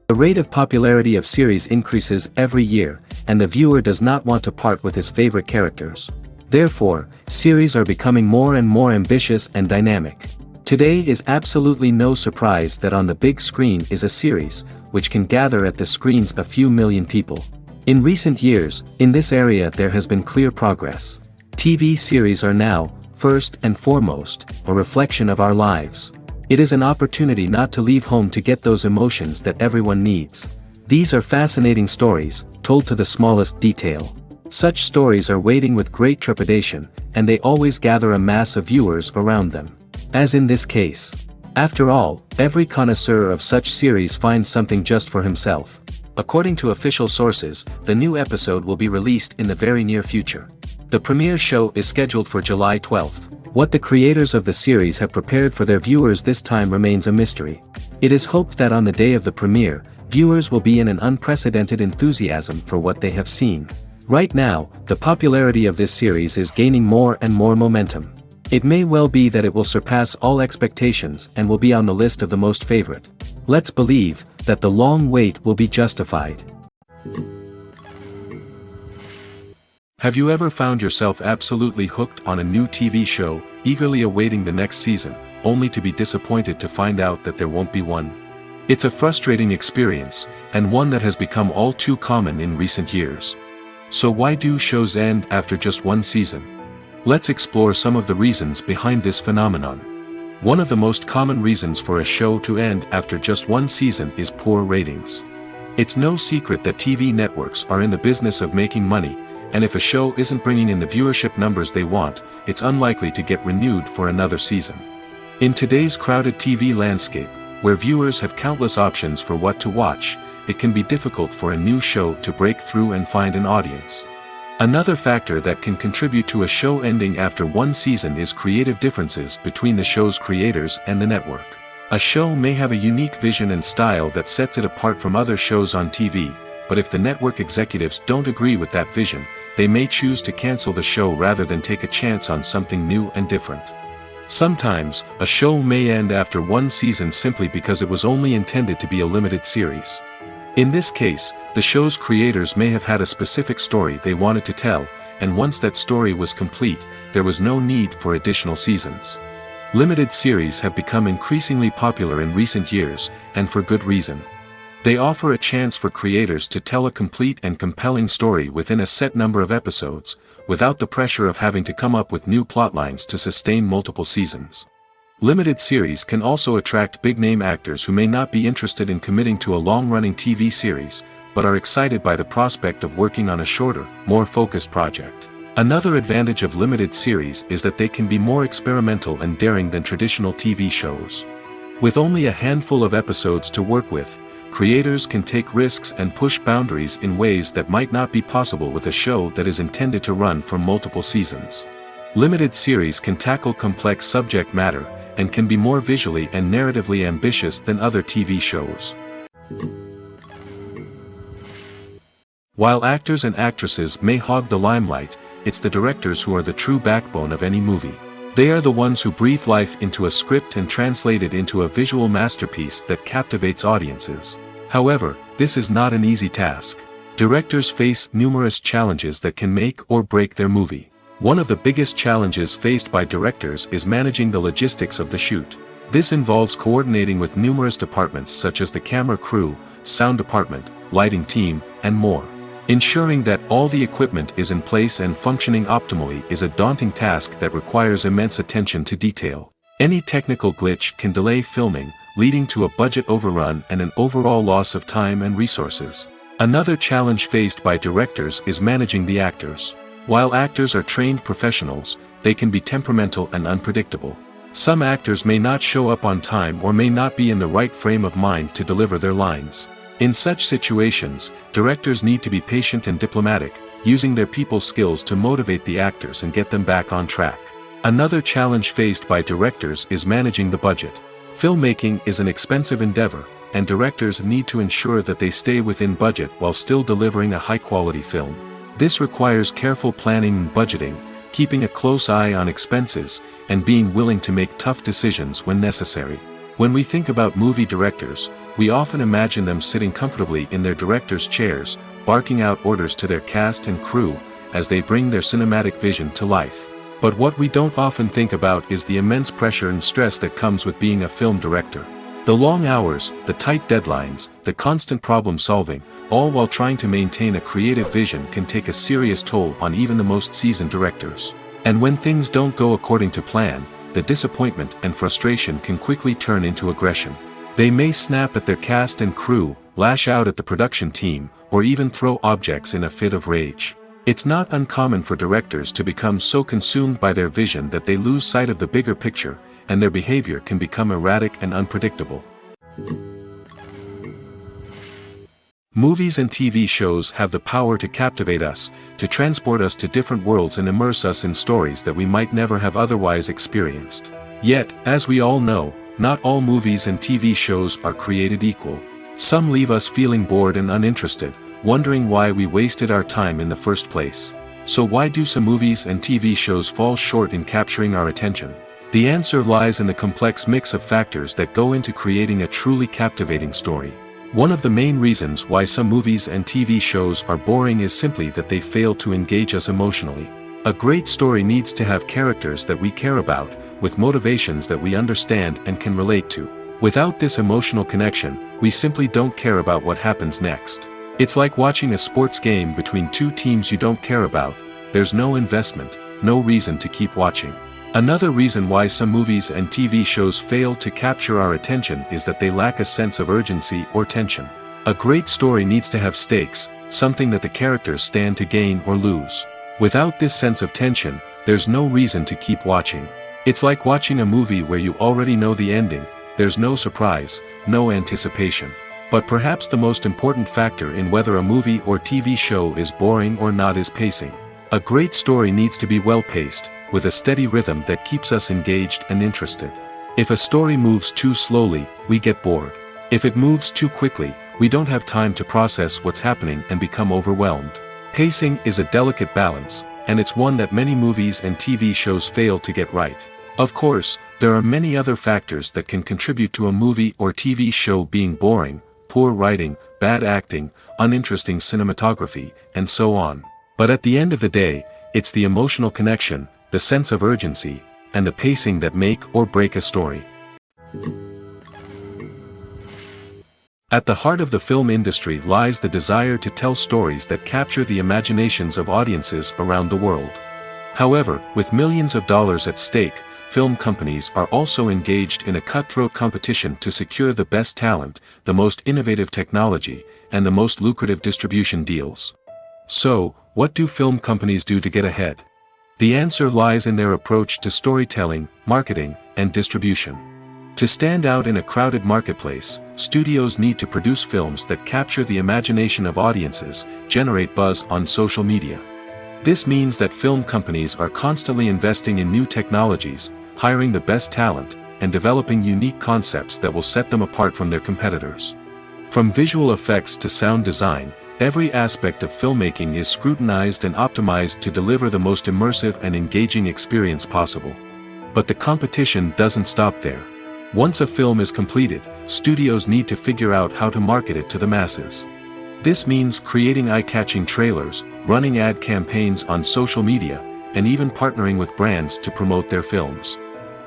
The rate of popularity of series increases every year, and the viewer does not want to part with his favorite characters. Therefore, series are becoming more and more ambitious and dynamic. Today is absolutely no surprise that on the big screen is a series, which can gather at the screens a few million people. In recent years, in this area there has been clear progress. TV series are now, first and foremost, a reflection of our lives. It is an opportunity not to leave home to get those emotions that everyone needs. These are fascinating stories, told to the smallest detail. Such stories are waiting with great trepidation, and they always gather a mass of viewers around them. As in this case. After all, every connoisseur of such series finds something just for himself. According to official sources, the new episode will be released in the very near future. The premiere show is scheduled for July 12th. What the creators of the series have prepared for their viewers this time remains a mystery. It is hoped that on the day of the premiere, viewers will be in an unprecedented enthusiasm for what they have seen. Right now, the popularity of this series is gaining more and more momentum. It may well be that it will surpass all expectations and will be on the list of the most favorite. Let's believe that the long wait will be justified. Have you ever found yourself absolutely hooked on a new TV show, eagerly awaiting the next season, only to be disappointed to find out that there won't be one? It's a frustrating experience, and one that has become all too common in recent years. So why do shows end after just one season? Let's explore some of the reasons behind this phenomenon. One of the most common reasons for a show to end after just one season is poor ratings. It's no secret that TV networks are in the business of making money, and if a show isn't bringing in the viewership numbers they want, it's unlikely to get renewed for another season. In today's crowded TV landscape, where viewers have countless options for what to watch, it can be difficult for a new show to break through and find an audience. Another factor that can contribute to a show ending after one season is creative differences between the show's creators and the network. A show may have a unique vision and style that sets it apart from other shows on TV, but if the network executives don't agree with that vision, they may choose to cancel the show rather than take a chance on something new and different. Sometimes, a show may end after one season simply because it was only intended to be a limited series. In this case, the show's creators may have had a specific story they wanted to tell, and once that story was complete, there was no need for additional seasons. Limited series have become increasingly popular in recent years, and for good reason. They offer a chance for creators to tell a complete and compelling story within a set number of episodes, without the pressure of having to come up with new plotlines to sustain multiple seasons. Limited series can also attract big-name actors who may not be interested in committing to a long-running TV series, but are excited by the prospect of working on a shorter, more focused project. Another advantage of limited series is that they can be more experimental and daring than traditional TV shows. With only a handful of episodes to work with, creators can take risks and push boundaries in ways that might not be possible with a show that is intended to run for multiple seasons. Limited series can tackle complex subject matter, and can be more visually and narratively ambitious than other TV shows. While actors and actresses may hog the limelight, it's the directors who are the true backbone of any movie. They are the ones who breathe life into a script and translate it into a visual masterpiece that captivates audiences. However, this is not an easy task. Directors face numerous challenges that can make or break their movie. One of the biggest challenges faced by directors is managing the logistics of the shoot. This involves coordinating with numerous departments such as the camera crew, sound department, lighting team, and more. Ensuring that all the equipment is in place and functioning optimally is a daunting task that requires immense attention to detail. Any technical glitch can delay filming, leading to a budget overrun and an overall loss of time and resources. Another challenge faced by directors is managing the actors. While actors are trained professionals, they can be temperamental and unpredictable. Some actors may not show up on time or may not be in the right frame of mind to deliver their lines. In such situations, directors need to be patient and diplomatic, using their people skills to motivate the actors and get them back on track. Another challenge faced by directors is managing the budget. Filmmaking is an expensive endeavor, and directors need to ensure that they stay within budget while still delivering a high-quality film. This requires careful planning and budgeting, keeping a close eye on expenses, and being willing to make tough decisions when necessary. When we think about movie directors, we often imagine them sitting comfortably in their director's chairs, barking out orders to their cast and crew, as they bring their cinematic vision to life. But what we don't often think about is the immense pressure and stress that comes with being a film director. The long hours, the tight deadlines, the constant problem solving, all while trying to maintain a creative vision can take a serious toll on even the most seasoned directors. And when things don't go according to plan, the disappointment and frustration can quickly turn into aggression. They may snap at their cast and crew, lash out at the production team, or even throw objects in a fit of rage. It's not uncommon for directors to become so consumed by their vision that they lose sight of the bigger picture, and their behavior can become erratic and unpredictable. Movies and TV shows have the power to captivate us, to transport us to different worlds and immerse us in stories that we might never have otherwise experienced. Yet, as we all know, not all movies and TV shows are created equal. Some leave us feeling bored and uninterested, wondering why we wasted our time in the first place. So why do some movies and TV shows fall short in capturing our attention? The answer lies in the complex mix of factors that go into creating a truly captivating story. One of the main reasons why some movies and TV shows are boring is simply that they fail to engage us emotionally. A great story needs to have characters that we care about, with motivations that we understand and can relate to. Without this emotional connection, we simply don't care about what happens next. It's like watching a sports game between two teams you don't care about. There's no investment, no reason to keep watching. Another reason why some movies and TV shows fail to capture our attention is that they lack a sense of urgency or tension. A great story needs to have stakes, something that the characters stand to gain or lose. Without this sense of tension, there's no reason to keep watching. It's like watching a movie where you already know the ending. There's no surprise, no anticipation. But perhaps the most important factor in whether a movie or TV show is boring or not is pacing. A great story needs to be well-paced, with a steady rhythm that keeps us engaged and interested. If a story moves too slowly, we get bored. If it moves too quickly, we don't have time to process what's happening and become overwhelmed. Pacing is a delicate balance, and it's one that many movies and TV shows fail to get right. Of course, there are many other factors that can contribute to a movie or TV show being boring: poor writing, bad acting, uninteresting cinematography, and so on. But at the end of the day, it's the emotional connection, the sense of urgency, and the pacing that make or break a story. At the heart of the film industry lies the desire to tell stories that capture the imaginations of audiences around the world. However, with millions of dollars at stake, film companies are also engaged in a cutthroat competition to secure the best talent, the most innovative technology, and the most lucrative distribution deals. So, what do film companies do to get ahead? The answer lies in their approach to storytelling, marketing, and distribution. To stand out in a crowded marketplace, studios need to produce films that capture the imagination of audiences, generate buzz on social media. This means that film companies are constantly investing in new technologies, hiring the best talent, and developing unique concepts that will set them apart from their competitors. From visual effects to sound design, every aspect of filmmaking is scrutinized and optimized to deliver the most immersive and engaging experience possible. But the competition doesn't stop there. Once a film is completed, studios need to figure out how to market it to the masses. This means creating eye-catching trailers, running ad campaigns on social media, and even partnering with brands to promote their films.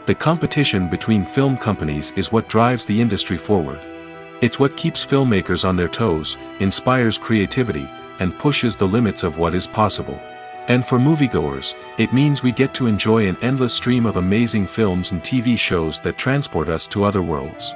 The competition between film companies is what drives the industry forward. It's what keeps filmmakers on their toes, inspires creativity, and pushes the limits of what is possible. And for moviegoers, it means we get to enjoy an endless stream of amazing films and TV shows that transport us to other worlds.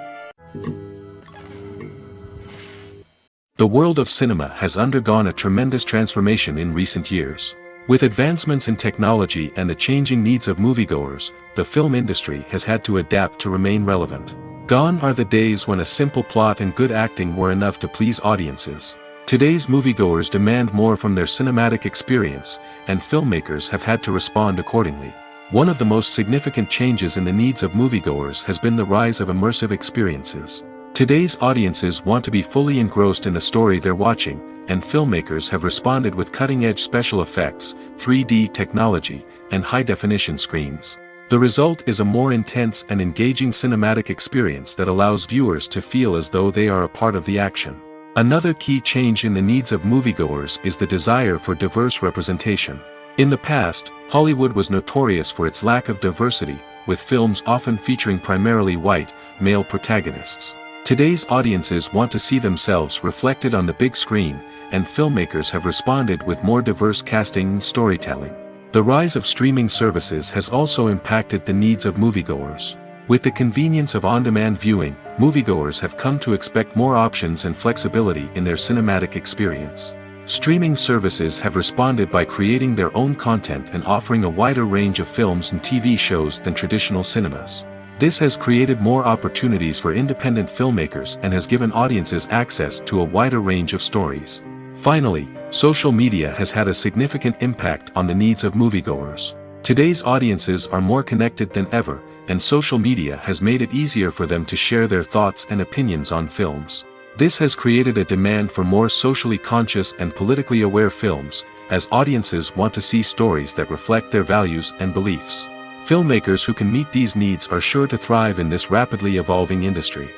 The world of cinema has undergone a tremendous transformation in recent years. With advancements in technology and the changing needs of moviegoers, the film industry has had to adapt to remain relevant. Gone are the days when a simple plot and good acting were enough to please audiences. Today's moviegoers demand more from their cinematic experience, and filmmakers have had to respond accordingly. One of the most significant changes in the needs of moviegoers has been the rise of immersive experiences. Today's audiences want to be fully engrossed in the story they're watching, and filmmakers have responded with cutting-edge special effects, 3D technology, and high-definition screens. The result is a more intense and engaging cinematic experience that allows viewers to feel as though they are a part of the action. Another key change in the needs of moviegoers is the desire for diverse representation. In the past, Hollywood was notorious for its lack of diversity, with films often featuring primarily white, male protagonists. Today's audiences want to see themselves reflected on the big screen, and filmmakers have responded with more diverse casting and storytelling. The rise of streaming services has also impacted the needs of moviegoers. With the convenience of on-demand viewing, moviegoers have come to expect more options and flexibility in their cinematic experience. Streaming services have responded by creating their own content and offering a wider range of films and TV shows than traditional cinemas. This has created more opportunities for independent filmmakers and has given audiences access to a wider range of stories. Finally, social media has had a significant impact on the needs of moviegoers. Today's audiences are more connected than ever, and social media has made it easier for them to share their thoughts and opinions on films. This has created a demand for more socially conscious and politically aware films, as audiences want to see stories that reflect their values and beliefs. Filmmakers who can meet these needs are sure to thrive in this rapidly evolving industry.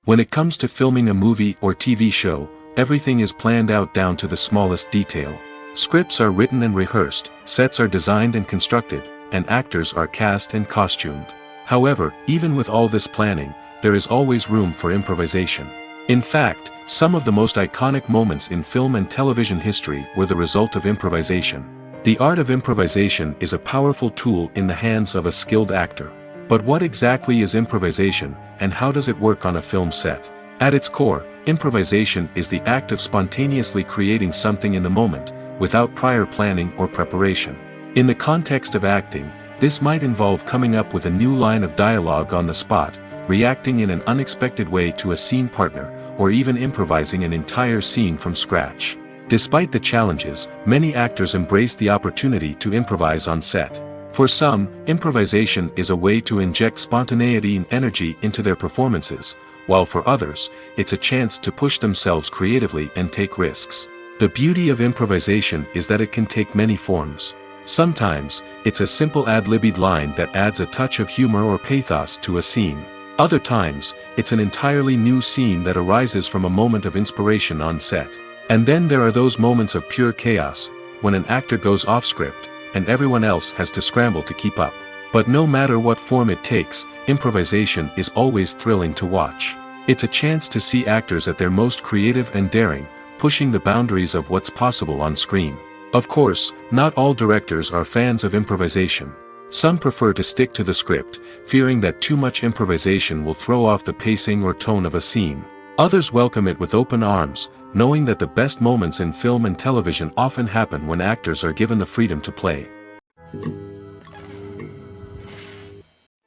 When it comes to filming a movie or TV show, everything is planned out down to the smallest detail. Scripts are written and rehearsed, sets are designed and constructed, and actors are cast and costumed. However, even with all this planning, there is always room for improvisation. In fact, some of the most iconic moments in film and television history were the result of improvisation. The art of improvisation is a powerful tool in the hands of a skilled actor. But what exactly is improvisation, and how does it work on a film set? At its core, improvisation is the act of spontaneously creating something in the moment, without prior planning or preparation. In the context of acting, this might involve coming up with a new line of dialogue on the spot, reacting in an unexpected way to a scene partner, or even improvising an entire scene from scratch. Despite the challenges, many actors embrace the opportunity to improvise on set. For some, improvisation is a way to inject spontaneity and energy into their performances, while for others, it's a chance to push themselves creatively and take risks. The beauty of improvisation is that it can take many forms. Sometimes, it's a simple ad-libbed line that adds a touch of humor or pathos to a scene. Other times, it's an entirely new scene that arises from a moment of inspiration on set. And then there are those moments of pure chaos, when an actor goes off script, and everyone else has to scramble to keep up. But no matter what form it takes, improvisation is always thrilling to watch. It's a chance to see actors at their most creative and daring, pushing the boundaries of what's possible on screen. Of course, not all directors are fans of improvisation. Some prefer to stick to the script, fearing that too much improvisation will throw off the pacing or tone of a scene. Others welcome it with open arms, knowing that the best moments in film and television often happen when actors are given the freedom to play.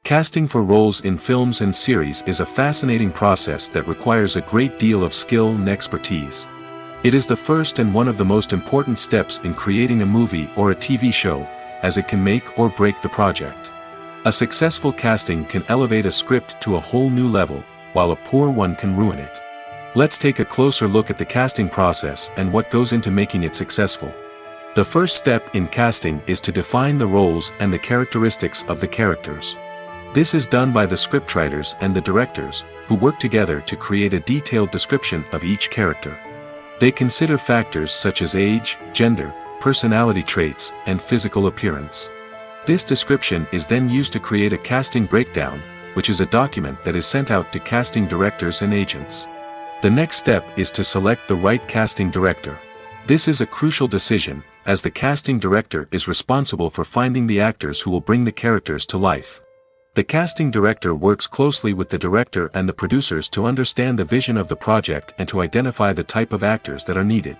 Casting for roles in films and series is a fascinating process that requires a great deal of skill and expertise. It is the first and one of the most important steps in creating a movie or a TV show, as it can make or break the project. A successful casting can elevate a script to a whole new level, while a poor one can ruin it. Let's take a closer look at the casting process and what goes into making it successful. The first step in casting is to define the roles and the characteristics of the characters. This is done by the scriptwriters and the directors, who work together to create a detailed description of each character. They consider factors such as age, gender, personality traits, and physical appearance. This description is then used to create a casting breakdown, which is a document that is sent out to casting directors and agents. The next step is to select the right casting director. This is a crucial decision, as the casting director is responsible for finding the actors who will bring the characters to life. The casting director works closely with the director and the producers to understand the vision of the project and to identify the type of actors that are needed.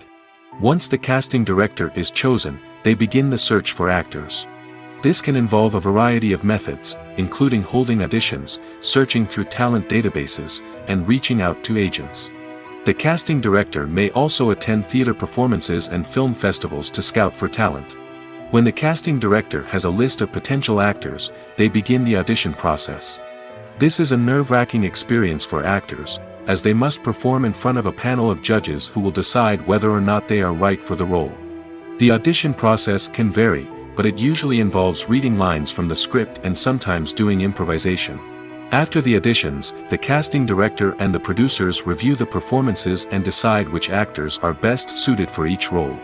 Once the casting director is chosen, they begin the search for actors. This can involve a variety of methods, including holding auditions, searching through talent databases, and reaching out to agents. The casting director may also attend theater performances and film festivals to scout for talent. When the casting director has a list of potential actors, they begin the audition process. This is a nerve-wracking experience for actors, as they must perform in front of a panel of judges who will decide whether or not they are right for the role. The audition process can vary, but it usually involves reading lines from the script and sometimes doing improvisation. After the auditions, the casting director and the producers review the performances and decide which actors are best suited for each role.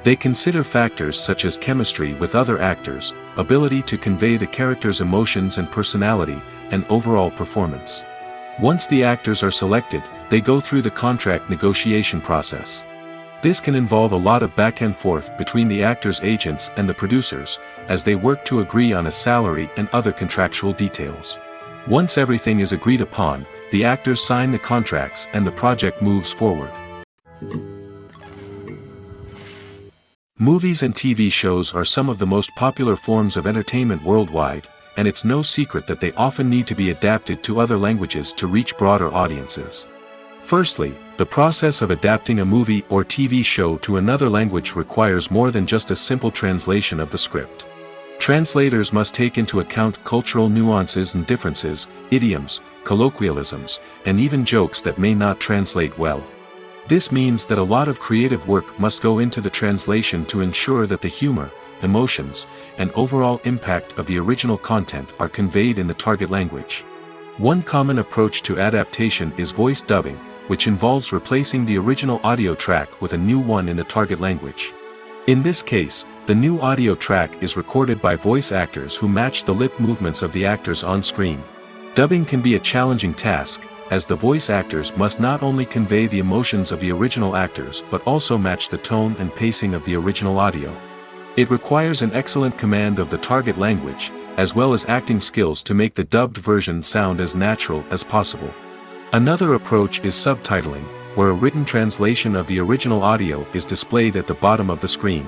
They consider factors such as chemistry with other actors, ability to convey the character's emotions and personality, and overall performance. Once the actors are selected, they go through the contract negotiation process. This can involve a lot of back and forth between the actors' agents and the producers, as they work to agree on a salary and other contractual details. Once everything is agreed upon, the actors sign the contracts and the project moves forward. Movies and TV shows are some of the most popular forms of entertainment worldwide, and it's no secret that they often need to be adapted to other languages to reach broader audiences. Firstly, the process of adapting a movie or TV show to another language requires more than just a simple translation of the script. Translators must take into account cultural nuances and differences, idioms, colloquialisms, and even jokes that may not translate well. This means that a lot of creative work must go into the translation to ensure that the humor, emotions, and overall impact of the original content are conveyed in the target language. One common approach to adaptation is voice dubbing, which involves replacing the original audio track with a new one in the target language. In this case, the new audio track is recorded by voice actors who match the lip movements of the actors on screen. Dubbing can be a challenging task, as the voice actors must not only convey the emotions of the original actors but also match the tone and pacing of the original audio. It requires an excellent command of the target language, as well as acting skills to make the dubbed version sound as natural as possible. Another approach is subtitling, where a written translation of the original audio is displayed at the bottom of the screen.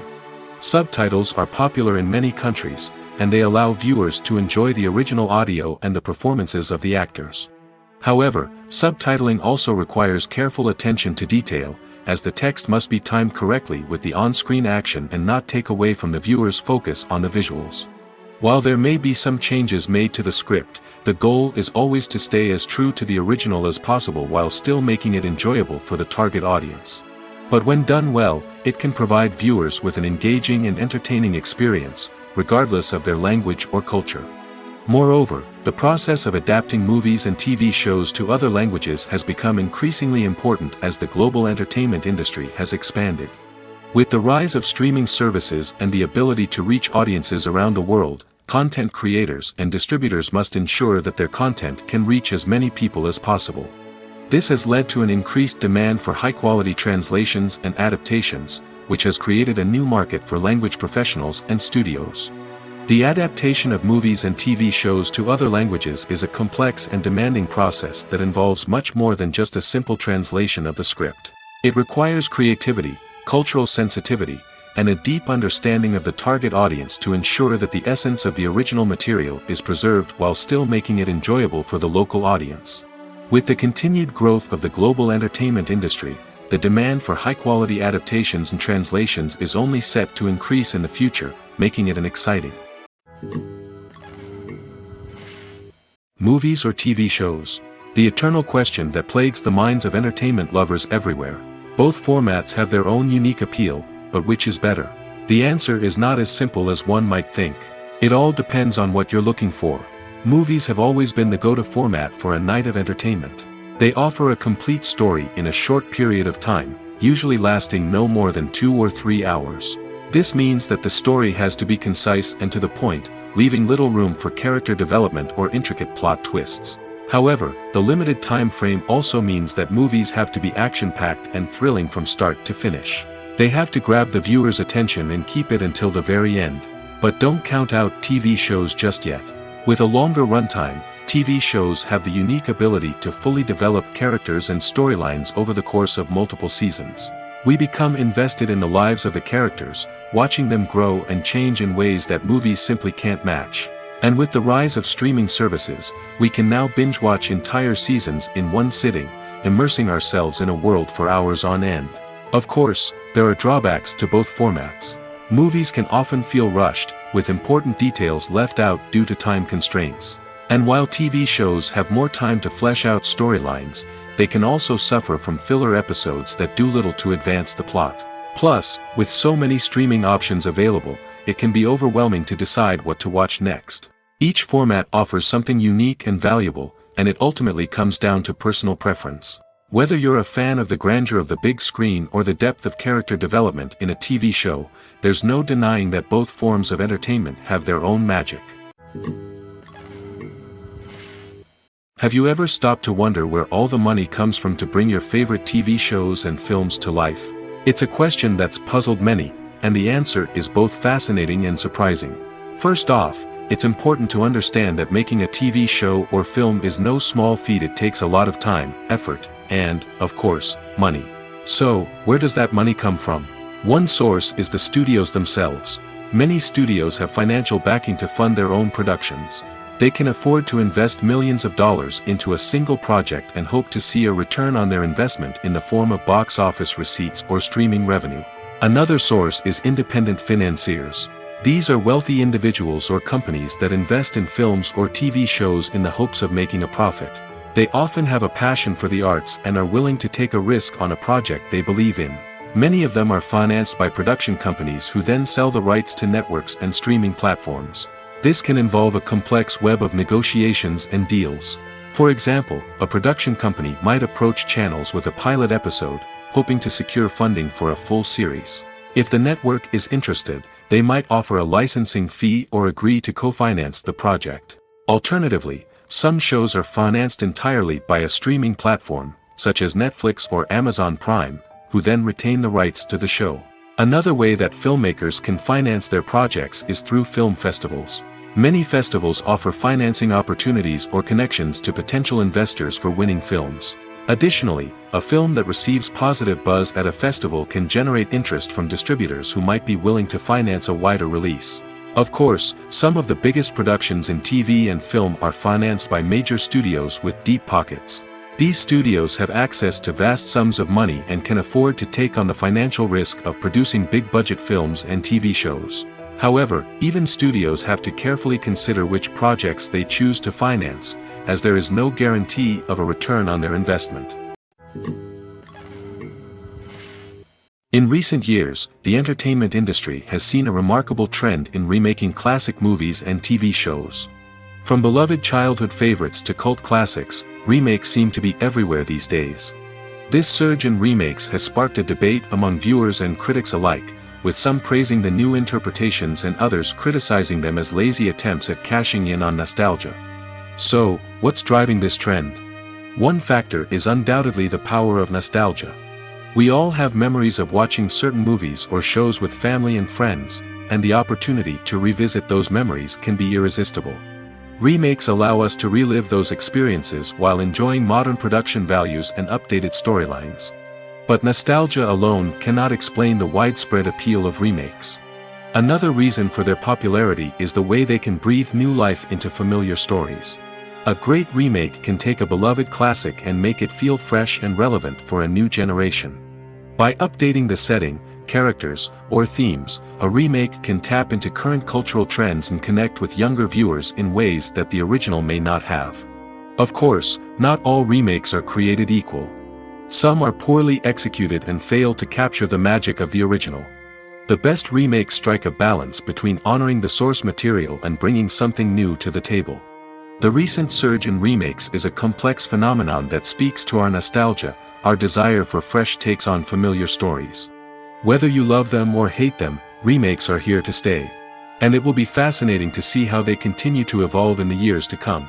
Subtitles are popular in many countries, and they allow viewers to enjoy the original audio and the performances of the actors. However, subtitling also requires careful attention to detail, as the text must be timed correctly with the on-screen action and not take away from the viewer's focus on the visuals. While there may be some changes made to the script, the goal is always to stay as true to the original as possible while still making it enjoyable for the target audience. But when done well, it can provide viewers with an engaging and entertaining experience, regardless of their language or culture. Moreover, the process of adapting movies and TV shows to other languages has become increasingly important as the global entertainment industry has expanded. With the rise of streaming services and the ability to reach audiences around the world, content creators and distributors must ensure that their content can reach as many people as possible. This has led to an increased demand for high-quality translations and adaptations, which has created a new market for language professionals and studios. The adaptation of movies and TV shows to other languages is a complex and demanding process that involves much more than just a simple translation of the script. It requires creativity, cultural sensitivity, and a deep understanding of the target audience to ensure that the essence of the original material is preserved while still making it enjoyable for the local audience. With the continued growth of the global entertainment industry, the demand for high-quality adaptations and translations is only set to increase in the future, making it an exciting. Movies or TV shows? The eternal question that plagues the minds of entertainment lovers everywhere. Both formats have their own unique appeal, but which is better? The answer is not as simple as one might think. It all depends on what you're looking for. Movies have always been the go-to format for a night of entertainment. They offer a complete story in a short period of time, usually lasting no more than 2 or 3 hours. This means that the story has to be concise and to the point, leaving little room for character development or intricate plot twists. However, the limited time frame also means that movies have to be action-packed and thrilling from start to finish. They have to grab the viewer's attention and keep it until the very end. But don't count out TV shows just yet. With a longer runtime, TV shows have the unique ability to fully develop characters and storylines over the course of multiple seasons. We become invested in the lives of the characters, watching them grow and change in ways that movies simply can't match. And with the rise of streaming services, we can now binge-watch entire seasons in one sitting, immersing ourselves in a world for hours on end. Of course, there are drawbacks to both formats. Movies can often feel rushed, with important details left out due to time constraints. And while TV shows have more time to flesh out storylines, they can also suffer from filler episodes that do little to advance the plot. Plus, with so many streaming options available, it can be overwhelming to decide what to watch next. Each format offers something unique and valuable, and it ultimately comes down to personal preference. Whether you're a fan of the grandeur of the big screen or the depth of character development in a TV show, there's no denying that both forms of entertainment have their own magic. Have you ever stopped to wonder where all the money comes from to bring your favorite TV shows and films to life? It's a question that's puzzled many, and the answer is both fascinating and surprising. First off, it's important to understand that making a TV show or film is no small feat. It takes a lot of time, effort, and, of course, money. So, where does that money come from? One source is the studios themselves. Many studios have financial backing to fund their own productions. They can afford to invest millions of dollars into a single project and hope to see a return on their investment in the form of box office receipts or streaming revenue. Another source is independent financiers. These are wealthy individuals or companies that invest in films or TV shows in the hopes of making a profit. They often have a passion for the arts and are willing to take a risk on a project they believe in. Many of them are financed by production companies who then sell the rights to networks and streaming platforms. This can involve a complex web of negotiations and deals. For example, a production company might approach channels with a pilot episode, hoping to secure funding for a full series. If the network is interested, they might offer a licensing fee or agree to co-finance the project. Alternatively, some shows are financed entirely by a streaming platform, such as Netflix or Amazon Prime, who then retain the rights to the show. Another way that filmmakers can finance their projects is through film festivals. Many festivals offer financing opportunities or connections to potential investors for winning films. Additionally, a film that receives positive buzz at a festival can generate interest from distributors who might be willing to finance a wider release. Of course, some of the biggest productions in TV and film are financed by major studios with deep pockets. These studios have access to vast sums of money and can afford to take on the financial risk of producing big-budget films and TV shows. However, even studios have to carefully consider which projects they choose to finance, as there is no guarantee of a return on their investment. In recent years, the entertainment industry has seen a remarkable trend in remaking classic movies and TV shows. From beloved childhood favorites to cult classics, remakes seem to be everywhere these days. This surge in remakes has sparked a debate among viewers and critics alike, with some praising the new interpretations and others criticizing them as lazy attempts at cashing in on nostalgia. So, what's driving this trend? One factor is undoubtedly the power of nostalgia. We all have memories of watching certain movies or shows with family and friends, and the opportunity to revisit those memories can be irresistible. Remakes allow us to relive those experiences while enjoying modern production values and updated storylines. But nostalgia alone cannot explain the widespread appeal of remakes. Another reason for their popularity is the way they can breathe new life into familiar stories. A great remake can take a beloved classic and make it feel fresh and relevant for a new generation. By updating the setting, characters, or themes, a remake can tap into current cultural trends and connect with younger viewers in ways that the original may not have. Of course, not all remakes are created equal. Some are poorly executed and fail to capture the magic of the original. The best remakes strike a balance between honoring the source material and bringing something new to the table. The recent surge in remakes is a complex phenomenon that speaks to our nostalgia, our desire for fresh takes on familiar stories. Whether you love them or hate them, remakes are here to stay. And it will be fascinating to see how they continue to evolve in the years to come.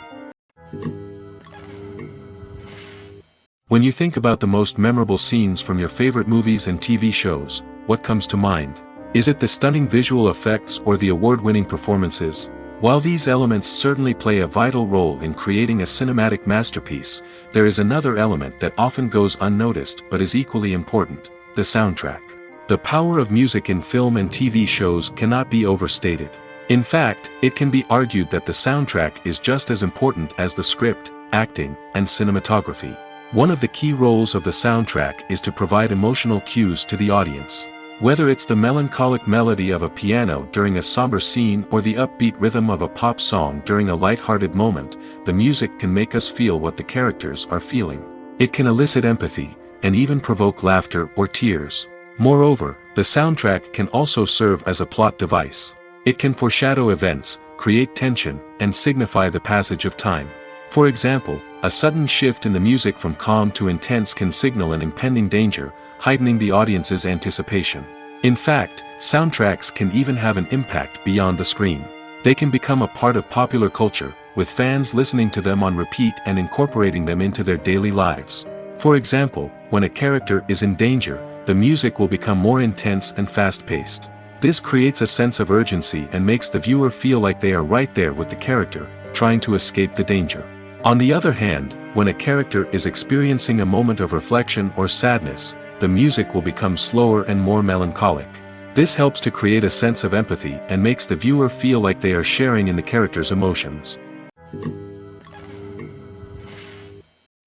When you think about the most memorable scenes from your favorite movies and TV shows, what comes to mind? Is it the stunning visual effects or the award-winning performances? While these elements certainly play a vital role in creating a cinematic masterpiece, there is another element that often goes unnoticed but is equally important: the soundtrack. The power of music in film and TV shows cannot be overstated. In fact, it can be argued that the soundtrack is just as important as the script, acting, and cinematography. One of the key roles of the soundtrack is to provide emotional cues to the audience. Whether it's the melancholic melody of a piano during a somber scene or the upbeat rhythm of a pop song during a light-hearted moment, the music can make us feel what the characters are feeling. It can elicit empathy, and even provoke laughter or tears. Moreover, the soundtrack can also serve as a plot device. It can foreshadow events, create tension, and signify the passage of time. For example, a sudden shift in the music from calm to intense can signal an impending danger, heightening the audience's anticipation. In fact, soundtracks can even have an impact beyond the screen. They can become a part of popular culture, with fans listening to them on repeat and incorporating them into their daily lives. For example, when a character is in danger, the music will become more intense and fast-paced. This creates a sense of urgency and makes the viewer feel like they are right there with the character, trying to escape the danger. On the other hand, when a character is experiencing a moment of reflection or sadness, the music will become slower and more melancholic. This helps to create a sense of empathy and makes the viewer feel like they are sharing in the character's emotions.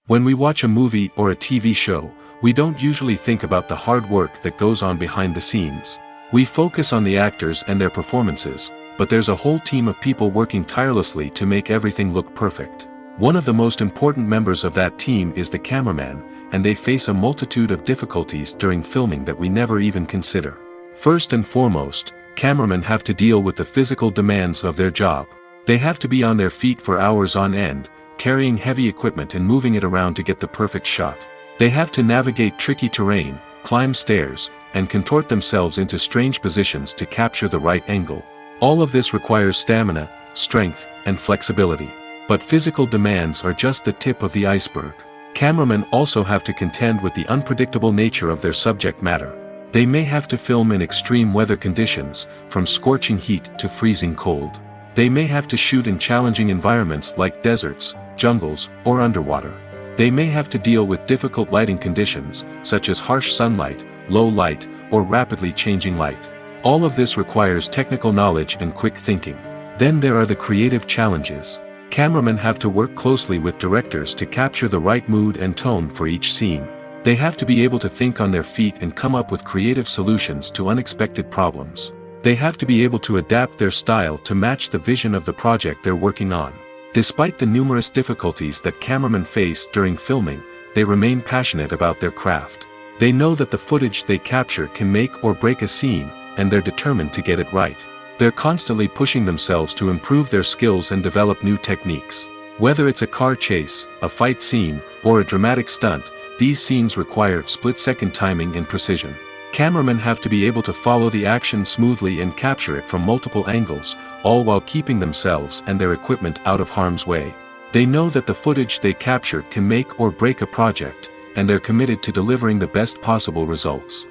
When we watch a movie or a TV show, we don't usually think about the hard work that goes on behind the scenes. We focus on the actors and their performances, but there's a whole team of people working tirelessly to make everything look perfect. One of the most important members of that team is the cameraman, and they face a multitude of difficulties during filming that we never even consider. First and foremost, cameramen have to deal with the physical demands of their job. They have to be on their feet for hours on end, carrying heavy equipment and moving it around to get the perfect shot. They have to navigate tricky terrain, climb stairs, and contort themselves into strange positions to capture the right angle. All of this requires stamina, strength, and flexibility. But physical demands are just the tip of the iceberg. Cameramen also have to contend with the unpredictable nature of their subject matter. They may have to film in extreme weather conditions, from scorching heat to freezing cold. They may have to shoot in challenging environments like deserts, jungles, or underwater. They may have to deal with difficult lighting conditions, such as harsh sunlight, low light, or rapidly changing light. All of this requires technical knowledge and quick thinking. Then there are the creative challenges. Cameramen have to work closely with directors to capture the right mood and tone for each scene. They have to be able to think on their feet and come up with creative solutions to unexpected problems. They have to be able to adapt their style to match the vision of the project they're working on. Despite the numerous difficulties that cameramen face during filming, they remain passionate about their craft. They know that the footage they capture can make or break a scene, and they're determined to get it right. They're constantly pushing themselves to improve their skills and develop new techniques. Whether it's a car chase, a fight scene, or a dramatic stunt, these scenes require split-second timing and precision. Cameramen have to be able to follow the action smoothly and capture it from multiple angles, all while keeping themselves and their equipment out of harm's way. They know that the footage they capture can make or break a project, and they're committed to delivering the best possible results.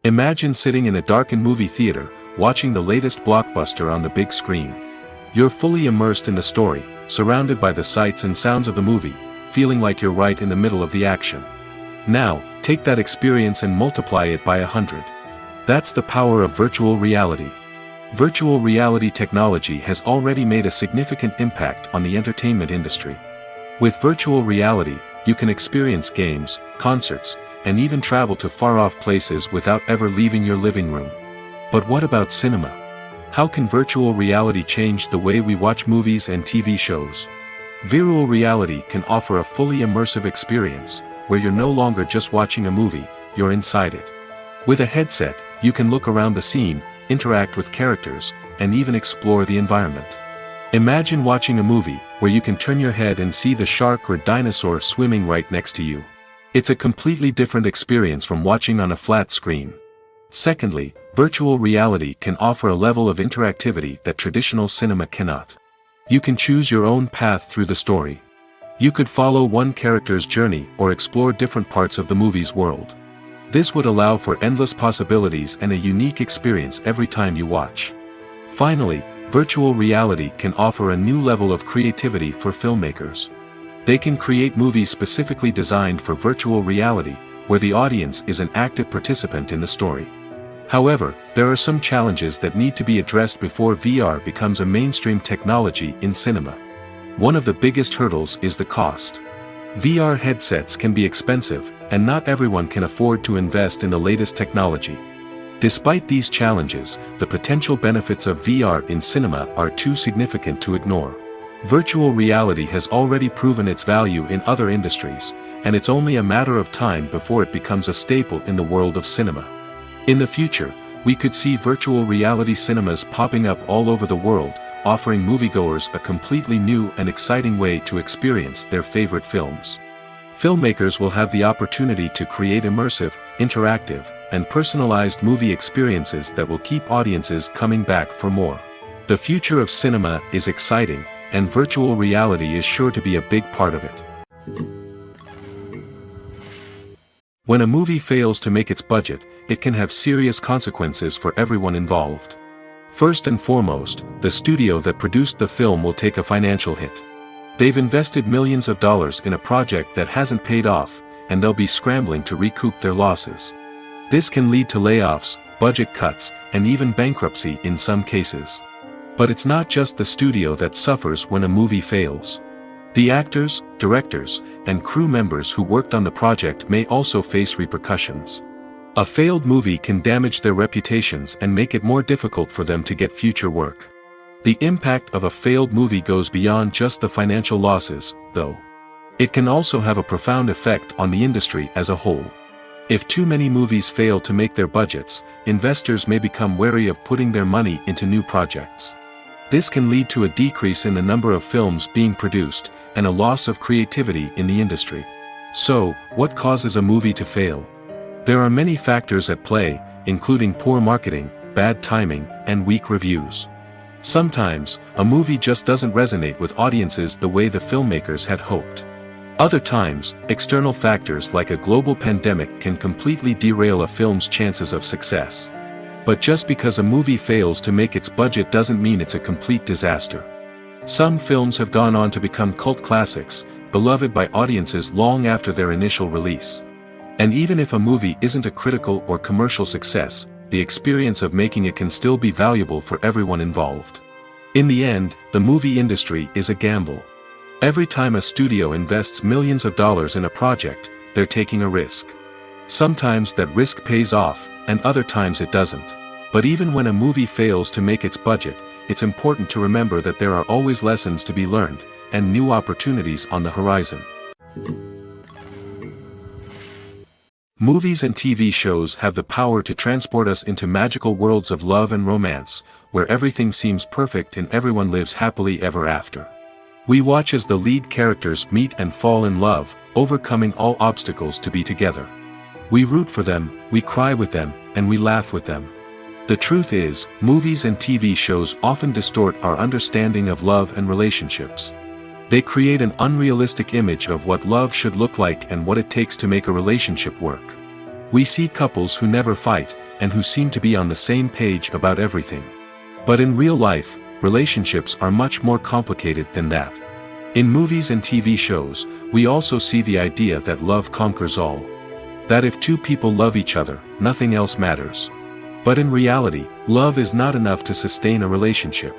Imagine sitting in a darkened movie theater, watching the latest blockbuster on the big screen. You're fully immersed in the story, surrounded by the sights and sounds of the movie, feeling like you're right in the middle of the action. Now, take that experience and multiply it by 100. That's the power of virtual reality. Virtual reality technology has already made a significant impact on the entertainment industry. With virtual reality, you can experience games, concerts, and even travel to far-off places without ever leaving your living room. But what about cinema? How can virtual reality change the way we watch movies and TV shows? Virtual reality can offer a fully immersive experience, where you're no longer just watching a movie, you're inside it. With a headset, you can look around the scene, interact with characters, and even explore the environment. Imagine watching a movie, where you can turn your head and see the shark or dinosaur swimming right next to you. It's a completely different experience from watching on a flat screen. Secondly, virtual reality can offer a level of interactivity that traditional cinema cannot. You can choose your own path through the story. You could follow one character's journey or explore different parts of the movie's world. This would allow for endless possibilities and a unique experience every time you watch. Finally, virtual reality can offer a new level of creativity for filmmakers. They can create movies specifically designed for virtual reality, where the audience is an active participant in the story. However, there are some challenges that need to be addressed before VR becomes a mainstream technology in cinema. One of the biggest hurdles is the cost. VR headsets can be expensive, and not everyone can afford to invest in the latest technology. Despite these challenges, the potential benefits of VR in cinema are too significant to ignore. Virtual reality has already proven its value in other industries, and it's only a matter of time before it becomes a staple in the world of cinema. In the future, We could see virtual reality cinemas popping up all over the world, offering moviegoers a completely new and exciting way to experience their favorite films. Filmmakers will have the opportunity to create immersive, interactive, and personalized movie experiences that will keep audiences coming back for more. The future of cinema is exciting, and virtual reality is sure to be a big part of it. When a movie fails to make its budget, it can have serious consequences for everyone involved. First and foremost, the studio that produced the film will take a financial hit. They've invested millions of dollars in a project that hasn't paid off, and they'll be scrambling to recoup their losses. This can lead to layoffs, budget cuts, and even bankruptcy in some cases. But it's not just the studio that suffers when a movie fails. The actors, directors, and crew members who worked on the project may also face repercussions. A failed movie can damage their reputations and make it more difficult for them to get future work. The impact of a failed movie goes beyond just the financial losses, though. It can also have a profound effect on the industry as a whole. If too many movies fail to make their budgets, investors may become wary of putting their money into new projects. This can lead to a decrease in the number of films being produced, and a loss of creativity in the industry. So, what causes a movie to fail? There are many factors at play, including poor marketing, bad timing, and weak reviews. Sometimes, a movie just doesn't resonate with audiences the way the filmmakers had hoped. Other times, external factors like a global pandemic can completely derail a film's chances of success. But just because a movie fails to make its budget doesn't mean it's a complete disaster. Some films have gone on to become cult classics, beloved by audiences long after their initial release. And even if a movie isn't a critical or commercial success, the experience of making it can still be valuable for everyone involved. In the end, the movie industry is a gamble. Every time a studio invests millions of dollars in a project, they're taking a risk. Sometimes that risk pays off, and other times it doesn't. But even when a movie fails to make its budget, it's important to remember that there are always lessons to be learned, and new opportunities on the horizon. Movies and TV shows have the power to transport us into magical worlds of love and romance, where everything seems perfect and everyone lives happily ever after. We watch as the lead characters meet and fall in love, overcoming all obstacles to be together. We root for them, we cry with them, and we laugh with them. The truth is, movies and TV shows often distort our understanding of love and relationships. They create an unrealistic image of what love should look like and what it takes to make a relationship work. We see couples who never fight, and who seem to be on the same page about everything. But in real life, relationships are much more complicated than that. In movies and TV shows, we also see the idea that love conquers all. That if two people love each other, nothing else matters. But in reality, love is not enough to sustain a relationship.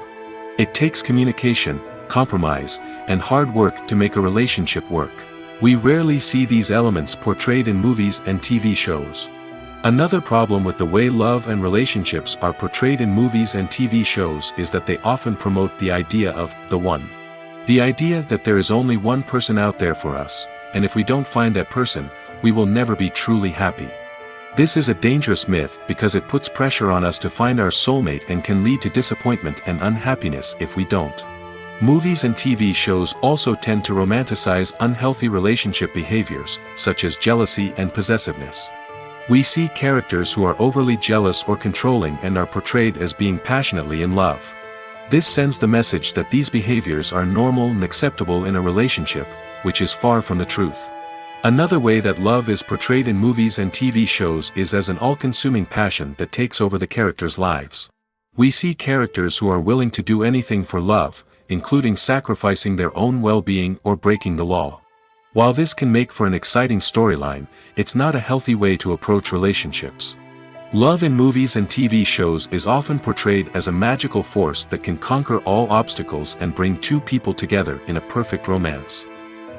It takes communication, compromise, and hard work to make a relationship work. We rarely see these elements portrayed in movies and TV shows. Another problem with the way love and relationships are portrayed in movies and TV shows is that they often promote the idea of the one. The idea that there is only one person out there for us, and if we don't find that person, we will never be truly happy. This is a dangerous myth because it puts pressure on us to find our soulmate and can lead to disappointment and unhappiness if we don't. Movies and TV shows also tend to romanticize unhealthy relationship behaviors, such as jealousy and possessiveness. We see characters who are overly jealous or controlling and are portrayed as being passionately in love. This sends the message that these behaviors are normal and acceptable in a relationship, which is far from the truth. Another way that love is portrayed in movies and TV shows is as an all-consuming passion that takes over the characters' lives. We see characters who are willing to do anything for love, including sacrificing their own well-being or breaking the law. While this can make for an exciting storyline, it's not a healthy way to approach relationships. Love in movies and TV shows is often portrayed as a magical force that can conquer all obstacles and bring two people together in a perfect romance.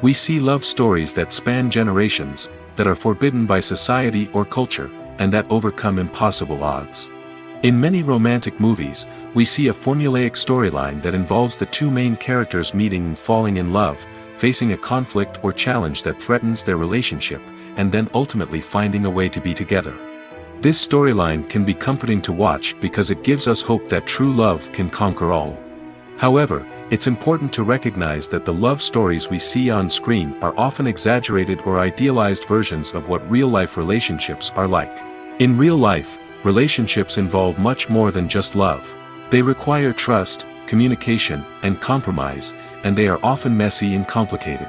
We see love stories that span generations, that are forbidden by society or culture, and that overcome impossible odds. In many romantic movies, we see a formulaic storyline that involves the two main characters meeting and falling in love, facing a conflict or challenge that threatens their relationship, and then ultimately finding a way to be together. This storyline can be comforting to watch because it gives us hope that true love can conquer all. However, it's important to recognize that the love stories we see on screen are often exaggerated or idealized versions of what real-life relationships are like. In real life, relationships involve much more than just love. They require trust, communication, and compromise, and they are often messy and complicated.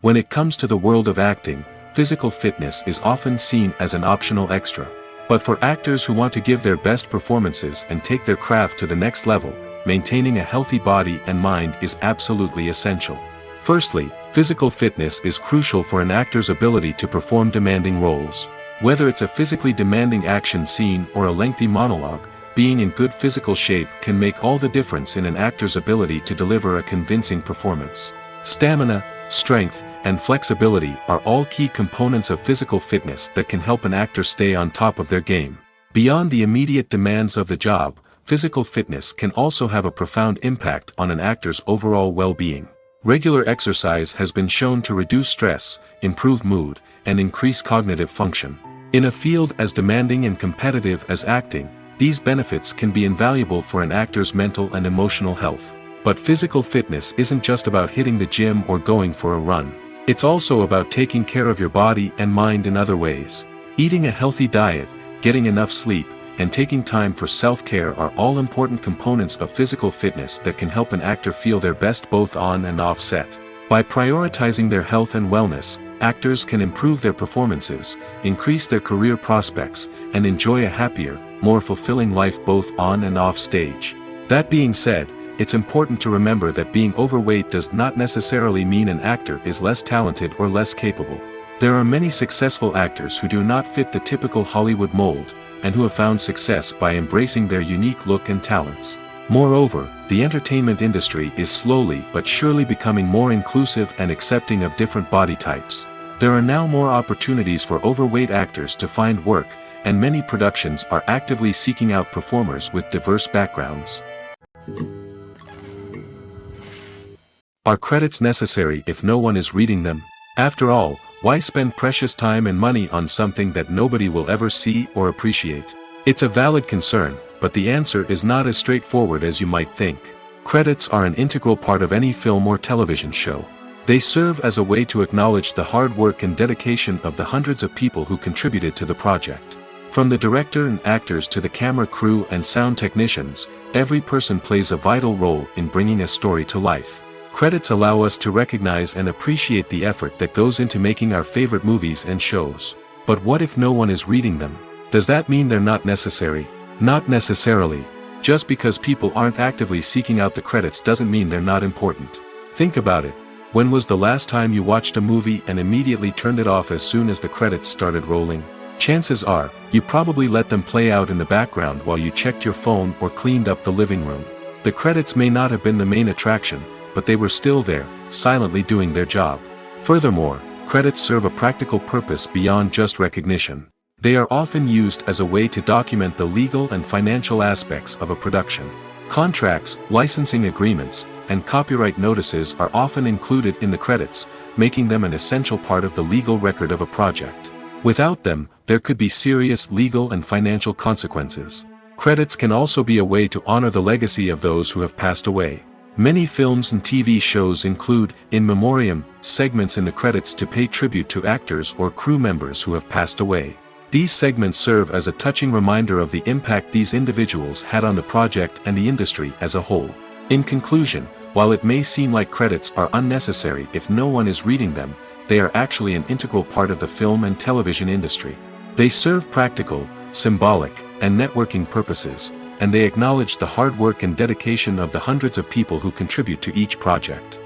When it comes to the world of acting, physical fitness is often seen as an optional extra. But for actors who want to give their best performances and take their craft to the next level, maintaining a healthy body and mind is absolutely essential. Firstly, physical fitness is crucial for an actor's ability to perform demanding roles. Whether it's a physically demanding action scene or a lengthy monologue, being in good physical shape can make all the difference in an actor's ability to deliver a convincing performance. Stamina, strength, and flexibility are all key components of physical fitness that can help an actor stay on top of their game. Beyond the immediate demands of the job, physical fitness can also have a profound impact on an actor's overall well-being. Regular exercise has been shown to reduce stress, improve mood, and increase cognitive function. In a field as demanding and competitive as acting, these benefits can be invaluable for an actor's mental and emotional health. But physical fitness isn't just about hitting the gym or going for a run. It's also about taking care of your body and mind in other ways. Eating a healthy diet, getting enough sleep, and taking time for self-care are all important components of physical fitness that can help an actor feel their best both on and off set. By prioritizing their health and wellness, actors can improve their performances, increase their career prospects, and enjoy a happier, more fulfilling life both on and off stage. That being said, it's important to remember that being overweight does not necessarily mean an actor is less talented or less capable. There are many successful actors who do not fit the typical Hollywood mold, and who have found success by embracing their unique look and talents. Moreover, the entertainment industry is slowly but surely becoming more inclusive and accepting of different body types. There are now more opportunities for overweight actors to find work, and many productions are actively seeking out performers with diverse backgrounds. Are credits necessary if no one is reading them? After all, why spend precious time and money on something that nobody will ever see or appreciate? It's a valid concern, but the answer is not as straightforward as you might think. Credits are an integral part of any film or television show. They serve as a way to acknowledge the hard work and dedication of the hundreds of people who contributed to the project. From the director and actors to the camera crew and sound technicians, every person plays a vital role in bringing a story to life. Credits allow us to recognize and appreciate the effort that goes into making our favorite movies and shows. But what if no one is reading them? Does that mean they're not necessary? Not necessarily. Just because people aren't actively seeking out the credits doesn't mean they're not important. Think about it. When was the last time you watched a movie and immediately turned it off as soon as the credits started rolling? Chances are, you probably let them play out in the background while you checked your phone or cleaned up the living room. The credits may not have been the main attraction, but they were still there, silently doing their job. Furthermore, credits serve a practical purpose beyond just recognition. They are often used as a way to document the legal and financial aspects of a production. Contracts, licensing agreements, and copyright notices are often included in the credits, making them an essential part of the legal record of a project. Without them, there could be serious legal and financial consequences. Credits can also be a way to honor the legacy of those who have passed away. Many films and TV shows include, in memoriam, segments in the credits to pay tribute to actors or crew members who have passed away. These segments serve as a touching reminder of the impact these individuals had on the project and the industry as a whole. In conclusion, while it may seem like credits are unnecessary if no one is reading them, they are actually an integral part of the film and television industry. They serve practical, symbolic, and networking purposes, and they acknowledge the hard work and dedication of the hundreds of people who contribute to each project.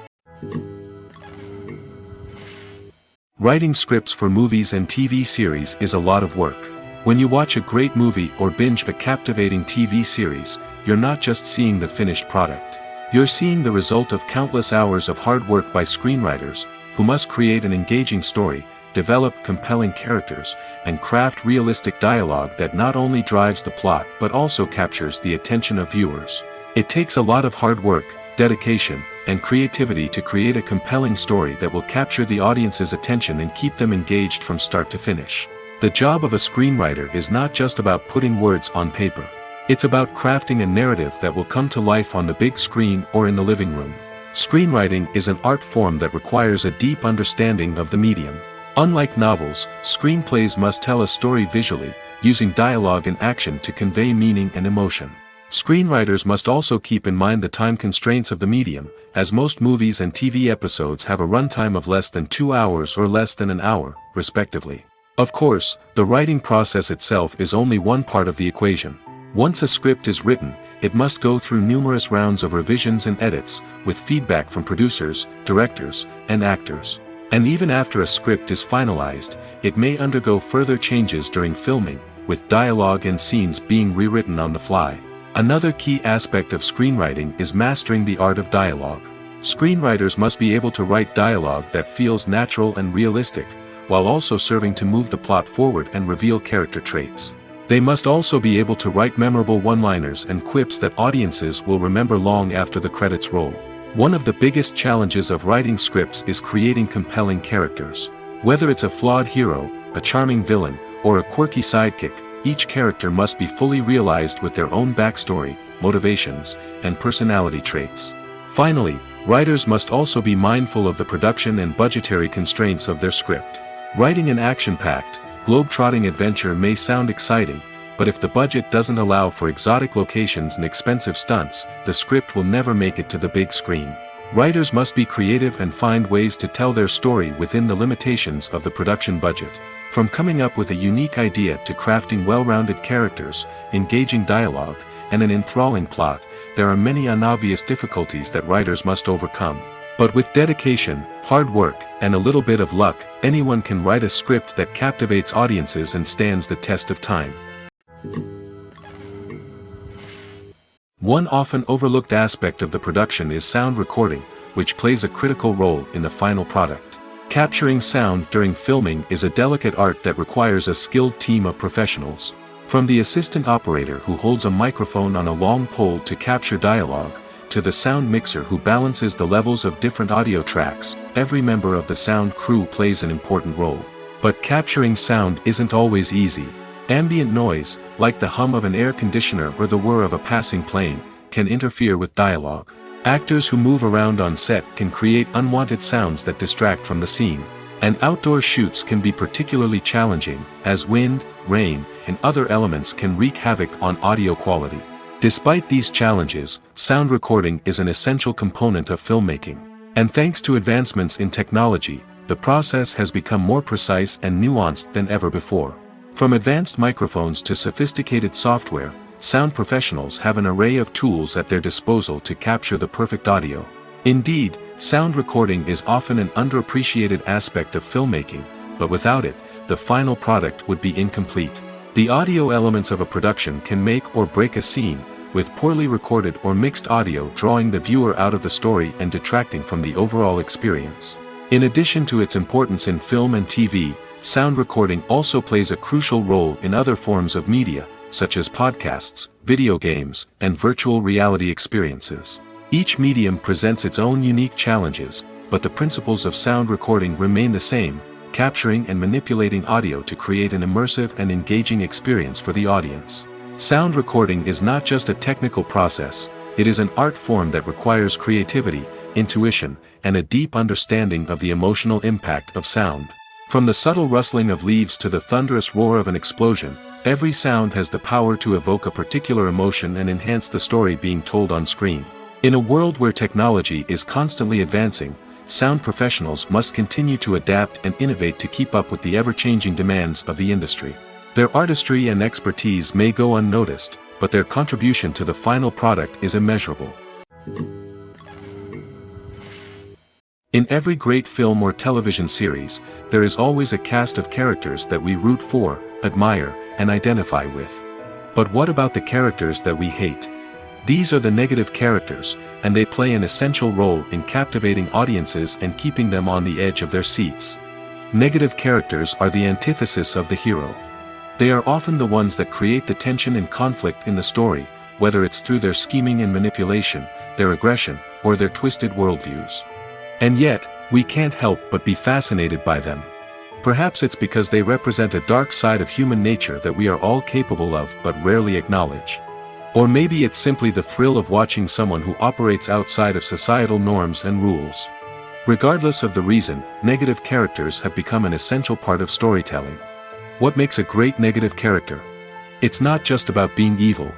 Writing scripts for movies and TV series is a lot of work. When you watch a great movie or binge a captivating TV series, you're not just seeing the finished product. You're seeing the result of countless hours of hard work by screenwriters, who must create an engaging story, develop compelling characters, and craft realistic dialogue that not only drives the plot but also captures the attention of viewers. It takes a lot of hard work, dedication, and creativity to create a compelling story that will capture the audience's attention and keep them engaged from start to finish. The job of a screenwriter is not just about putting words on paper. It's about crafting a narrative that will come to life on the big screen or in the living room. Screenwriting is an art form that requires a deep understanding of the medium. Unlike novels, screenplays must tell a story visually, using dialogue and action to convey meaning and emotion. Screenwriters must also keep in mind the time constraints of the medium, as most movies and TV episodes have a runtime of less than 2 hours or less than an hour, respectively. Of course, the writing process itself is only one part of the equation. Once a script is written, it must go through numerous rounds of revisions and edits, with feedback from producers, directors, and actors. And even after a script is finalized, it may undergo further changes during filming, with dialogue and scenes being rewritten on the fly. Another key aspect of screenwriting is mastering the art of dialogue. Screenwriters must be able to write dialogue that feels natural and realistic, while also serving to move the plot forward and reveal character traits. They must also be able to write memorable one-liners and quips that audiences will remember long after the credits roll. One of the biggest challenges of writing scripts is creating compelling characters. Whether it's a flawed hero, a charming villain, or a quirky sidekick, each character must be fully realized with their own backstory, motivations, and personality traits. Finally, writers must also be mindful of the production and budgetary constraints of their script. Writing an action-packed, globe-trotting adventure may sound exciting, but if the budget doesn't allow for exotic locations and expensive stunts, the script will never make it to the big screen. Writers must be creative and find ways to tell their story within the limitations of the production budget. From coming up with a unique idea to crafting well-rounded characters, engaging dialogue, and an enthralling plot, there are many unobvious difficulties that writers must overcome. But with dedication, hard work, and a little bit of luck, anyone can write a script that captivates audiences and stands the test of time. One often overlooked aspect of the production is sound recording, which plays a critical role in the final product. Capturing sound during filming is a delicate art that requires a skilled team of professionals. From the assistant operator who holds a microphone on a long pole to capture dialogue, to the sound mixer who balances the levels of different audio tracks, every member of the sound crew plays an important role. But capturing sound isn't always easy. Ambient noise, like the hum of an air conditioner or the whir of a passing plane, can interfere with dialogue. Actors who move around on set can create unwanted sounds that distract from the scene. And outdoor shoots can be particularly challenging, as wind, rain, and other elements can wreak havoc on audio quality. Despite these challenges, sound recording is an essential component of filmmaking. And thanks to advancements in technology, the process has become more precise and nuanced than ever before. From advanced microphones to sophisticated software, sound professionals have an array of tools at their disposal to capture the perfect audio. Indeed, sound recording is often an underappreciated aspect of filmmaking, but without it, the final product would be incomplete. The audio elements of a production can make or break a scene, with poorly recorded or mixed audio drawing the viewer out of the story and detracting from the overall experience. In addition to its importance in film and TV, sound recording also plays a crucial role in other forms of media, such as podcasts, video games, and virtual reality experiences. Each medium presents its own unique challenges, but the principles of sound recording remain the same, capturing and manipulating audio to create an immersive and engaging experience for the audience. Sound recording is not just a technical process, it is an art form that requires creativity, intuition, and a deep understanding of the emotional impact of sound. From the subtle rustling of leaves to the thunderous roar of an explosion, every sound has the power to evoke a particular emotion and enhance the story being told on screen. In a world where technology is constantly advancing, sound professionals must continue to adapt and innovate to keep up with the ever-changing demands of the industry. Their artistry and expertise may go unnoticed, but their contribution to the final product is immeasurable. In every great film or television series, there is always a cast of characters that we root for, admire, and identify with. But what about the characters that we hate? These are the negative characters, and they play an essential role in captivating audiences and keeping them on the edge of their seats. Negative characters are the antithesis of the hero. They are often the ones that create the tension and conflict in the story, whether it's through their scheming and manipulation, their aggression, or their twisted worldviews. And yet, we can't help but be fascinated by them. Perhaps it's because they represent a dark side of human nature that we are all capable of but rarely acknowledge. Or maybe it's simply the thrill of watching someone who operates outside of societal norms and rules. Regardless of the reason, negative characters have become an essential part of storytelling. What makes a great negative character? It's not just about being evil.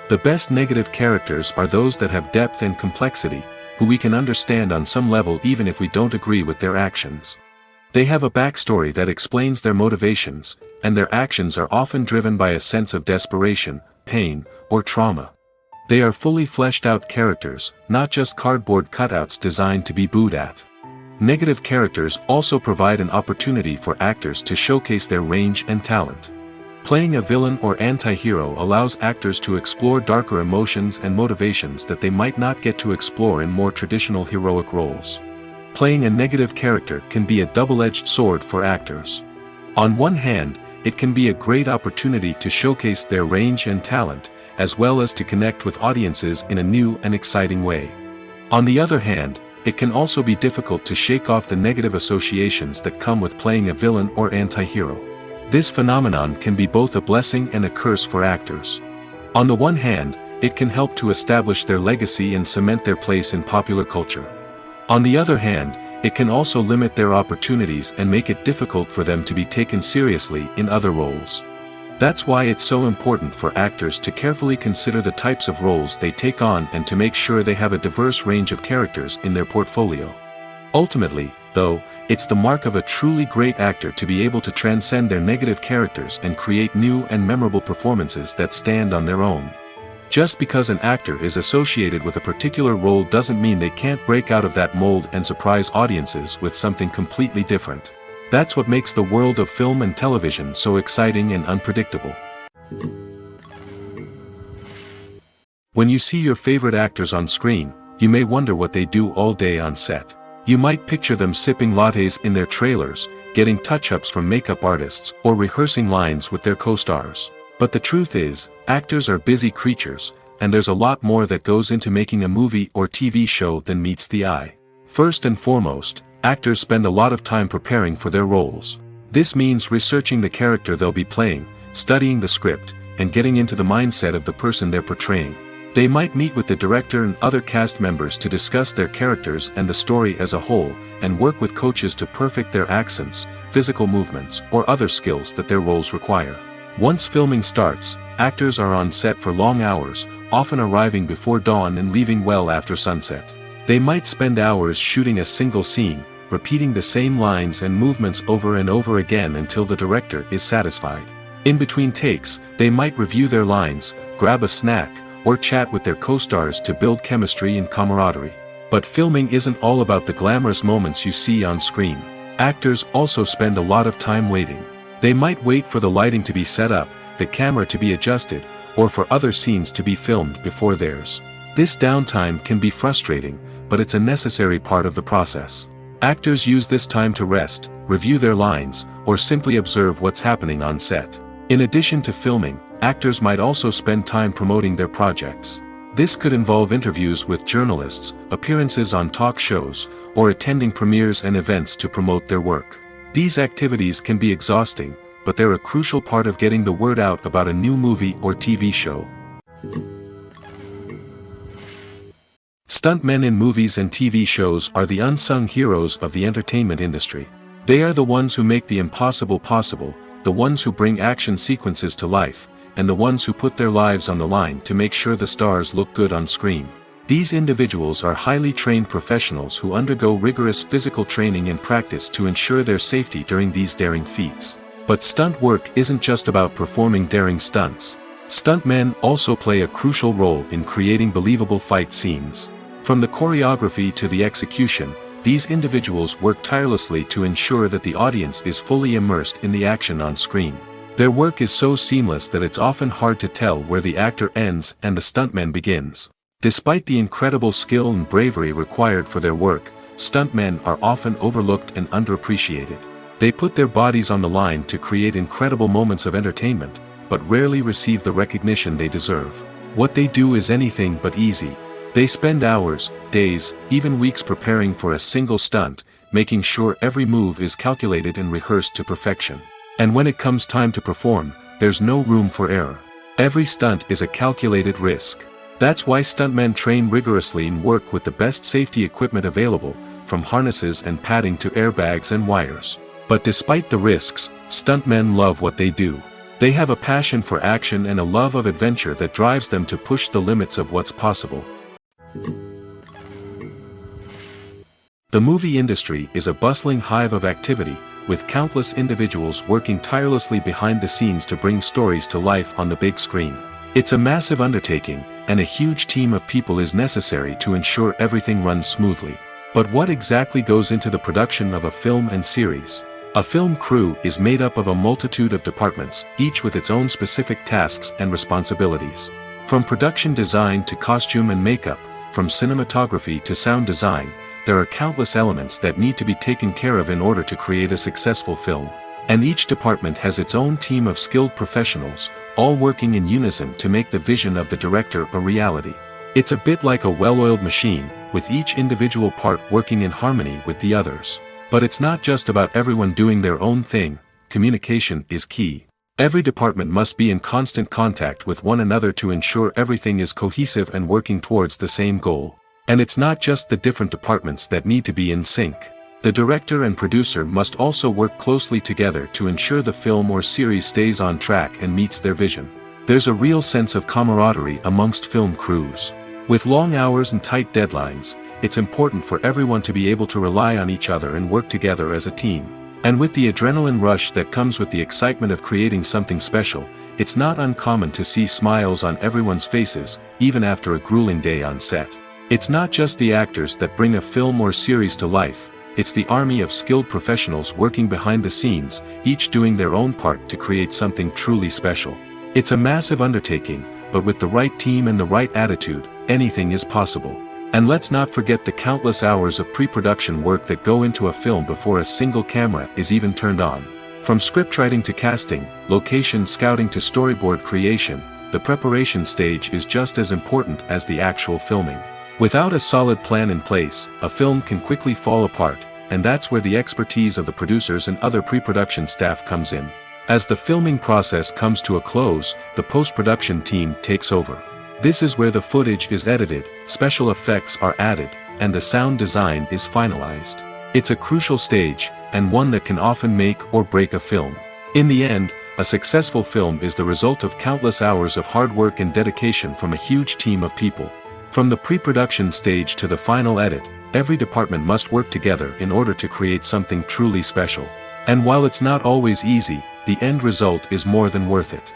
The best negative characters are those that have depth and complexity, who we can understand on some level even if we don't agree with their actions. They have a backstory that explains their motivations, and their actions are often driven by a sense of desperation, pain, or trauma. They are fully fleshed out characters, not just cardboard cutouts designed to be booed at. Negative characters also provide an opportunity for actors to showcase their range and talent. Playing a villain or anti-hero allows actors to explore darker emotions and motivations that they might not get to explore in more traditional heroic roles. Playing a negative character can be a double-edged sword for actors. On one hand, it can be a great opportunity to showcase their range and talent, as well as to connect with audiences in a new and exciting way. On the other hand, it can also be difficult to shake off the negative associations that come with playing a villain or anti-hero. This phenomenon can be both a blessing and a curse for actors. On the one hand, it can help to establish their legacy and cement their place in popular culture. On the other hand, it can also limit their opportunities and make it difficult for them to be taken seriously in other roles. That's why it's so important for actors to carefully consider the types of roles they take on and to make sure they have a diverse range of characters in their portfolio. Ultimately, though, it's the mark of a truly great actor to be able to transcend their negative characters and create new and memorable performances that stand on their own. Just because an actor is associated with a particular role doesn't mean they can't break out of that mold and surprise audiences with something completely different. That's what makes the world of film and television so exciting and unpredictable. When you see your favorite actors on screen, you may wonder what they do all day on set. You might picture them sipping lattes in their trailers, getting touch-ups from makeup artists, or rehearsing lines with their co-stars. But the truth is, actors are busy creatures, and there's a lot more that goes into making a movie or TV show than meets the eye. First and foremost, actors spend a lot of time preparing for their roles. This means researching the character they'll be playing, studying the script, and getting into the mindset of the person they're portraying. They might meet with the director and other cast members to discuss their characters and the story as a whole, and work with coaches to perfect their accents, physical movements, or other skills that their roles require. Once filming starts, actors are on set for long hours, often arriving before dawn and leaving well after sunset. They might spend hours shooting a single scene, repeating the same lines and movements over and over again until the director is satisfied. In between takes, they might review their lines, grab a snack, or chat with their co-stars to build chemistry and camaraderie. But filming isn't all about the glamorous moments you see on screen. Actors also spend a lot of time waiting. They might wait for the lighting to be set up, the camera to be adjusted, or for other scenes to be filmed before theirs. This downtime can be frustrating, but it's a necessary part of the process. Actors use this time to rest, review their lines, or simply observe what's happening on set. In addition to filming, actors might also spend time promoting their projects. This could involve interviews with journalists, appearances on talk shows, or attending premieres and events to promote their work. These activities can be exhausting, but they're a crucial part of getting the word out about a new movie or TV show. Stuntmen in movies and TV shows are the unsung heroes of the entertainment industry. They are the ones who make the impossible possible, the ones who bring action sequences to life, and the ones who put their lives on the line to make sure the stars look good on screen. These individuals are highly trained professionals who undergo rigorous physical training and practice to ensure their safety during these daring feats. But stunt work isn't just about performing daring stunts. Stuntmen also play a crucial role in creating believable fight scenes. From the choreography to the execution, these individuals work tirelessly to ensure that the audience is fully immersed in the action on screen. Their work is so seamless that it's often hard to tell where the actor ends and the stuntman begins. Despite the incredible skill and bravery required for their work, stuntmen are often overlooked and underappreciated. They put their bodies on the line to create incredible moments of entertainment, but rarely receive the recognition they deserve. What they do is anything but easy. They spend hours, days, even weeks preparing for a single stunt, making sure every move is calculated and rehearsed to perfection. And when it comes time to perform, there's no room for error. Every stunt is a calculated risk. That's why stuntmen train rigorously and work with the best safety equipment available, from harnesses and padding to airbags and wires. But despite the risks, stuntmen love what they do. They have a passion for action and a love of adventure that drives them to push the limits of what's possible. The movie industry is a bustling hive of activity, with countless individuals working tirelessly behind the scenes to bring stories to life on the big screen. It's a massive undertaking, and a huge team of people is necessary to ensure everything runs smoothly. But what exactly goes into the production of a film and series? A film crew is made up of a multitude of departments, each with its own specific tasks and responsibilities. From production design to costume and makeup, from cinematography to sound design, there are countless elements that need to be taken care of in order to create a successful film. And each department has its own team of skilled professionals, all working in unison to make the vision of the director a reality. It's a bit like a well-oiled machine, with each individual part working in harmony with the others. But it's not just about everyone doing their own thing. Communication is key. Every department must be in constant contact with one another to ensure everything is cohesive and working towards the same goal. And it's not just the different departments that need to be in sync. The director and producer must also work closely together to ensure the film or series stays on track and meets their vision. There's a real sense of camaraderie amongst film crews. With long hours and tight deadlines, it's important for everyone to be able to rely on each other and work together as a team. And with the adrenaline rush that comes with the excitement of creating something special, it's not uncommon to see smiles on everyone's faces, even after a grueling day on set. It's not just the actors that bring a film or series to life, it's the army of skilled professionals working behind the scenes, each doing their own part to create something truly special. It's a massive undertaking, but with the right team and the right attitude, anything is possible. And let's not forget the countless hours of pre-production work that go into a film before a single camera is even turned on. From scriptwriting to casting, location scouting to storyboard creation, the preparation stage is just as important as the actual filming. Without a solid plan in place, a film can quickly fall apart, and that's where the expertise of the producers and other pre-production staff comes in. As the filming process comes to a close, the post-production team takes over. This is where the footage is edited, special effects are added, and the sound design is finalized. It's a crucial stage, and one that can often make or break a film. In the end, a successful film is the result of countless hours of hard work and dedication from a huge team of people. From the pre-production stage to the final edit, every department must work together in order to create something truly special. And while it's not always easy, the end result is more than worth it.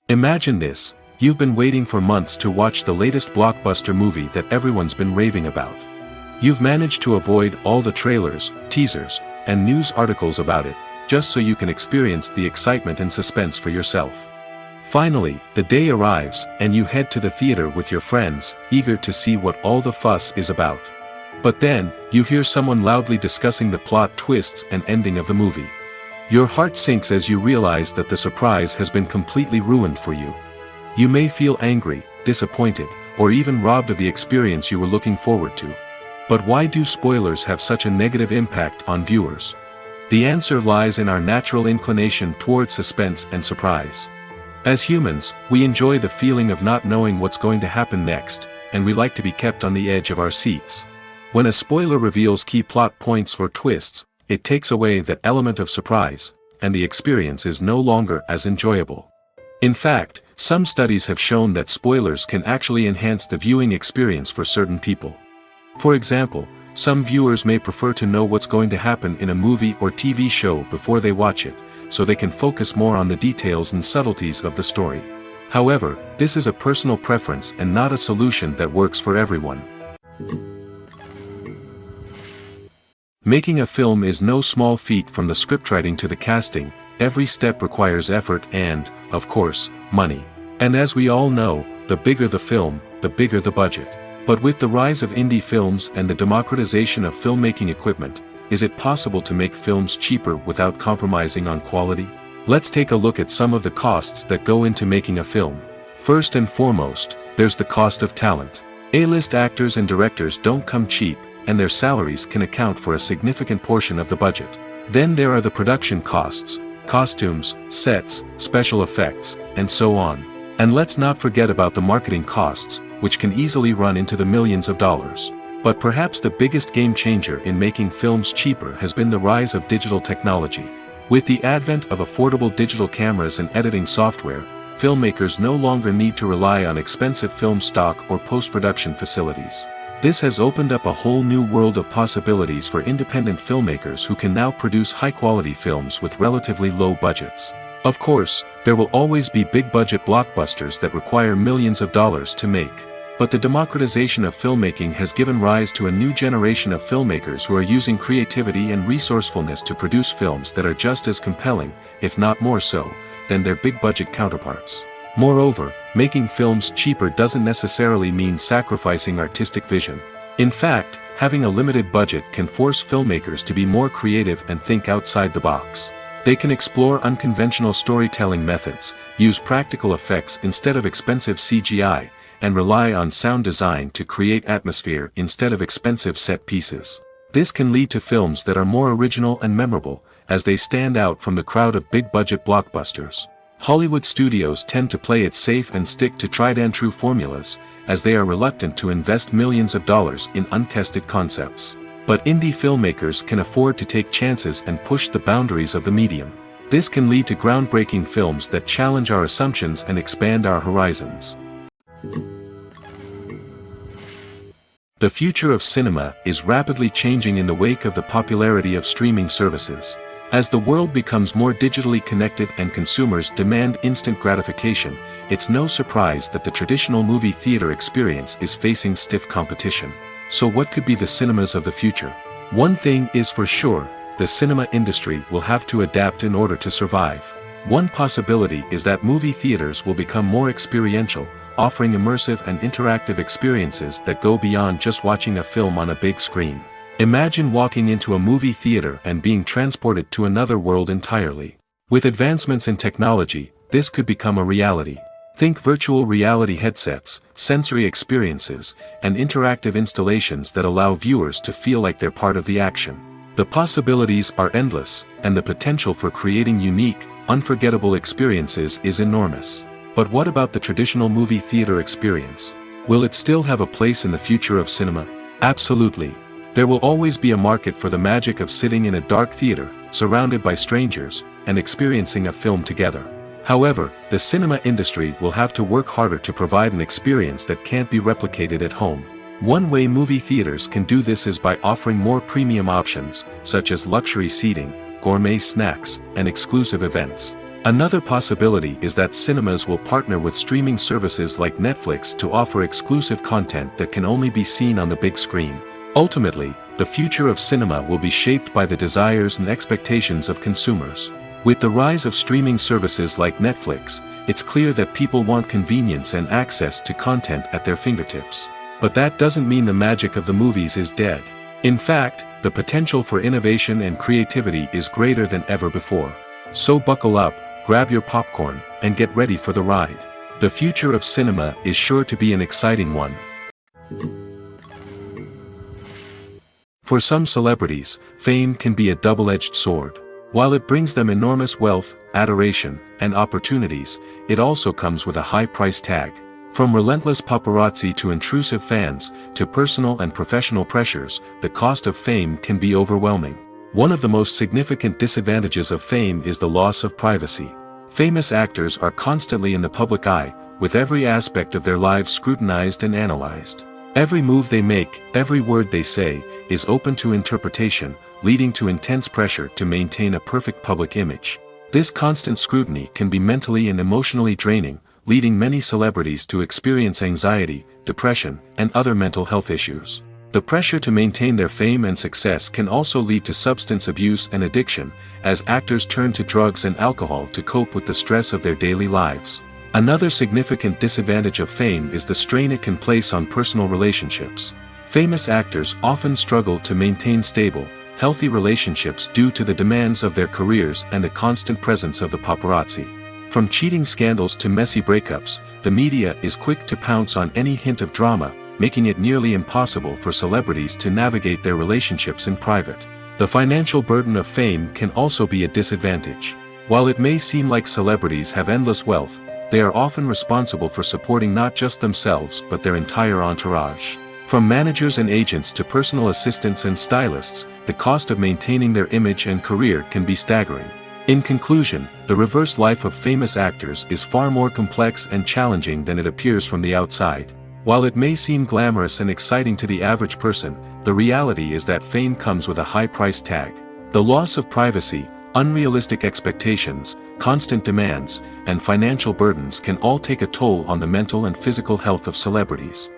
Imagine this: you've been waiting for months to watch the latest blockbuster movie that everyone's been raving about. You've managed to avoid all the trailers, teasers, and news articles about it, just so you can experience the excitement and suspense for yourself. Finally, the day arrives, and you head to the theater with your friends, eager to see what all the fuss is about. But then, you hear someone loudly discussing the plot twists and ending of the movie. Your heart sinks as you realize that the surprise has been completely ruined for you. You may feel angry, disappointed, or even robbed of the experience you were looking forward to. But why do spoilers have such a negative impact on viewers? The answer lies in our natural inclination towards suspense and surprise. As humans, we enjoy the feeling of not knowing what's going to happen next, and we like to be kept on the edge of our seats. When a spoiler reveals key plot points or twists, it takes away that element of surprise, and the experience is no longer as enjoyable. In fact, some studies have shown that spoilers can actually enhance the viewing experience for certain people. For example, some viewers may prefer to know what's going to happen in a movie or TV show before they watch it, so they can focus more on the details and subtleties of the story. However, this is a personal preference and not a solution that works for everyone. Making a film is no small feat. From the scriptwriting to the casting, every step requires effort and, of course, money. And as we all know, the bigger the film, the bigger the budget. But with the rise of indie films and the democratization of filmmaking equipment, is it possible to make films cheaper without compromising on quality? Let's take a look at some of the costs that go into making a film. First and foremost, there's the cost of talent. A-list actors and directors don't come cheap, and their salaries can account for a significant portion of the budget. Then there are the production costs, costumes, sets, special effects, and so on. And let's not forget about the marketing costs, which can easily run into the millions of dollars. But perhaps the biggest game changer in making films cheaper has been the rise of digital technology. With the advent of affordable digital cameras and editing software, filmmakers no longer need to rely on expensive film stock or post-production facilities. This has opened up a whole new world of possibilities for independent filmmakers who can now produce high-quality films with relatively low budgets. Of course, there will always be big-budget blockbusters that require millions of dollars to make. But the democratization of filmmaking has given rise to a new generation of filmmakers who are using creativity and resourcefulness to produce films that are just as compelling, if not more so, than their big-budget counterparts. Moreover, making films cheaper doesn't necessarily mean sacrificing artistic vision. In fact, having a limited budget can force filmmakers to be more creative and think outside the box. They can explore unconventional storytelling methods, use practical effects instead of expensive CGI, and rely on sound design to create atmosphere instead of expensive set pieces. This can lead to films that are more original and memorable, as they stand out from the crowd of big-budget blockbusters. Hollywood studios tend to play it safe and stick to tried-and-true formulas, as they are reluctant to invest millions of dollars in untested concepts. But indie filmmakers can afford to take chances and push the boundaries of the medium. This can lead to groundbreaking films that challenge our assumptions and expand our horizons. The future of cinema is rapidly changing in the wake of the popularity of streaming services. As the world becomes more digitally connected and consumers demand instant gratification, it's no surprise that the traditional movie theater experience is facing stiff competition. So what could be the cinemas of the future? One thing is for sure, the cinema industry will have to adapt in order to survive. One possibility is that movie theaters will become more experiential, offering immersive and interactive experiences that go beyond just watching a film on a big screen. Imagine walking into a movie theater and being transported to another world entirely. With advancements in technology, this could become a reality. Think virtual reality headsets, sensory experiences, and interactive installations that allow viewers to feel like they're part of the action. The possibilities are endless, and the potential for creating unique, unforgettable experiences is enormous. But what about the traditional movie theater experience? Will it still have a place in the future of cinema? Absolutely. There will always be a market for the magic of sitting in a dark theater, surrounded by strangers, and experiencing a film together. However, the cinema industry will have to work harder to provide an experience that can't be replicated at home. One way movie theaters can do this is by offering more premium options, such as luxury seating, gourmet snacks, and exclusive events. Another possibility is that cinemas will partner with streaming services like Netflix to offer exclusive content that can only be seen on the big screen. Ultimately, the future of cinema will be shaped by the desires and expectations of consumers. With the rise of streaming services like Netflix, it's clear that people want convenience and access to content at their fingertips. But that doesn't mean the magic of the movies is dead. In fact, the potential for innovation and creativity is greater than ever before. So buckle up, grab your popcorn, and get ready for the ride. The future of cinema is sure to be an exciting one. For some celebrities, fame can be a double-edged sword. While it brings them enormous wealth, adoration, and opportunities, it also comes with a high price tag. From relentless paparazzi to intrusive fans, to personal and professional pressures, the cost of fame can be overwhelming. One of the most significant disadvantages of fame is the loss of privacy. Famous actors are constantly in the public eye, with every aspect of their lives scrutinized and analyzed. Every move they make, every word they say, is open to interpretation, leading to intense pressure to maintain a perfect public image. This constant scrutiny can be mentally and emotionally draining, leading many celebrities to experience anxiety, depression, and other mental health issues. The pressure to maintain their fame and success can also lead to substance abuse and addiction, as actors turn to drugs and alcohol to cope with the stress of their daily lives. Another significant disadvantage of fame is the strain it can place on personal relationships. Famous actors often struggle to maintain stable, healthy relationships due to the demands of their careers and the constant presence of the paparazzi. From cheating scandals to messy breakups, the media is quick to pounce on any hint of drama, making it nearly impossible for celebrities to navigate their relationships in private. The financial burden of fame can also be a disadvantage. While it may seem like celebrities have endless wealth, they are often responsible for supporting not just themselves but their entire entourage. From managers and agents to personal assistants and stylists, the cost of maintaining their image and career can be staggering. In conclusion, the reverse life of famous actors is far more complex and challenging than it appears from the outside. While it may seem glamorous and exciting to the average person, the reality is that fame comes with a high price tag. The loss of privacy, unrealistic expectations, constant demands, and financial burdens can all take a toll on the mental and physical health of celebrities.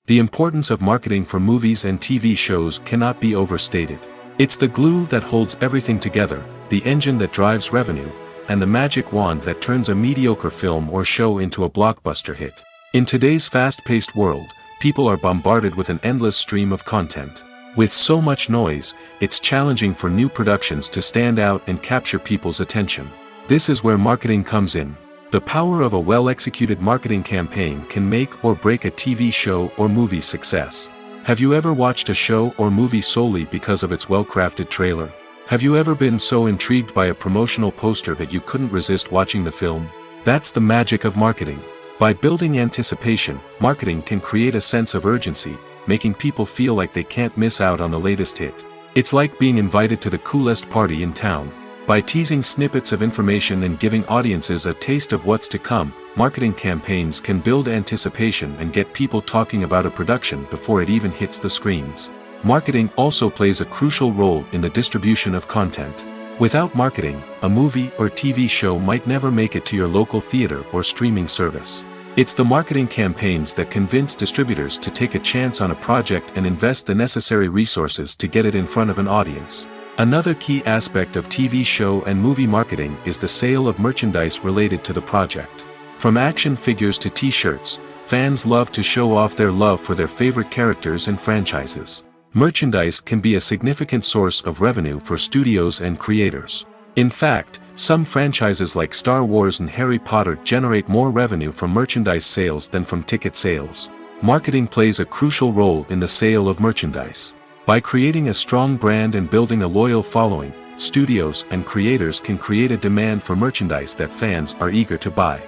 The importance of marketing for movies and TV shows cannot be overstated. It's the glue that holds everything together, the engine that drives revenue, and the magic wand that turns a mediocre film or show into a blockbuster hit. In today's fast-paced world, people are bombarded with an endless stream of content. With so much noise, it's challenging for new productions to stand out and capture people's attention. This is where marketing comes in. The power of a well-executed marketing campaign can make or break a TV show or movie's success. Have you ever watched a show or movie solely because of its well-crafted trailer? Have you ever been so intrigued by a promotional poster that you couldn't resist watching the film? That's the magic of marketing. By building anticipation, marketing can create a sense of urgency, making people feel like they can't miss out on the latest hit. It's like being invited to the coolest party in town. By teasing snippets of information and giving audiences a taste of what's to come, marketing campaigns can build anticipation and get people talking about a production before it even hits the screens. Marketing also plays a crucial role in the distribution of content. Without marketing, a movie or TV show might never make it to your local theater or streaming service. It's the marketing campaigns that convince distributors to take a chance on a project and invest the necessary resources to get it in front of an audience. Another key aspect of TV show and movie marketing is the sale of merchandise related to the project. From action figures to t-shirts, fans love to show off their love for their favorite characters and franchises. Merchandise can be a significant source of revenue for studios and creators. In fact, some franchises like Star Wars and Harry Potter generate more revenue from merchandise sales than from ticket sales. Marketing plays a crucial role in the sale of merchandise. By creating a strong brand and building a loyal following, studios and creators can create a demand for merchandise that fans are eager to buy.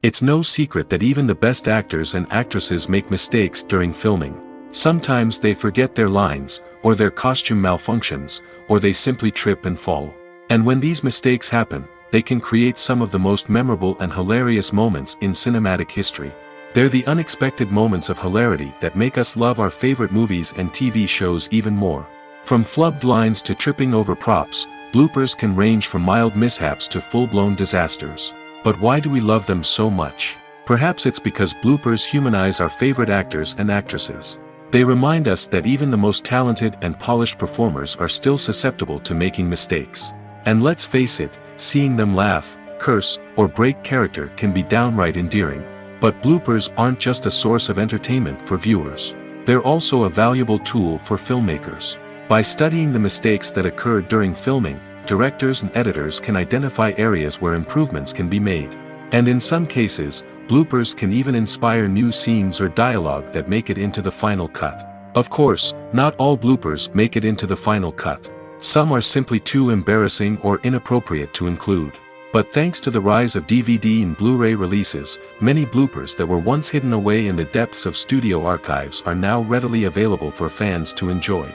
It's no secret that even the best actors and actresses make mistakes during filming. Sometimes they forget their lines, or their costume malfunctions, or they simply trip and fall. And when these mistakes happen, they can create some of the most memorable and hilarious moments in cinematic history. They're the unexpected moments of hilarity that make us love our favorite movies and TV shows even more. From flubbed lines to tripping over props, bloopers can range from mild mishaps to full-blown disasters. But why do we love them so much? Perhaps it's because bloopers humanize our favorite actors and actresses. They remind us that even the most talented and polished performers are still susceptible to making mistakes. And let's face it, seeing them laugh, curse, or break character can be downright endearing. But bloopers aren't just a source of entertainment for viewers. They're also a valuable tool for filmmakers. By studying the mistakes that occurred during filming, directors and editors can identify areas where improvements can be made. And in some cases, bloopers can even inspire new scenes or dialogue that make it into the final cut. Of course, not all bloopers make it into the final cut. Some are simply too embarrassing or inappropriate to include. But thanks to the rise of DVD and Blu-ray releases, many bloopers that were once hidden away in the depths of studio archives are now readily available for fans to enjoy.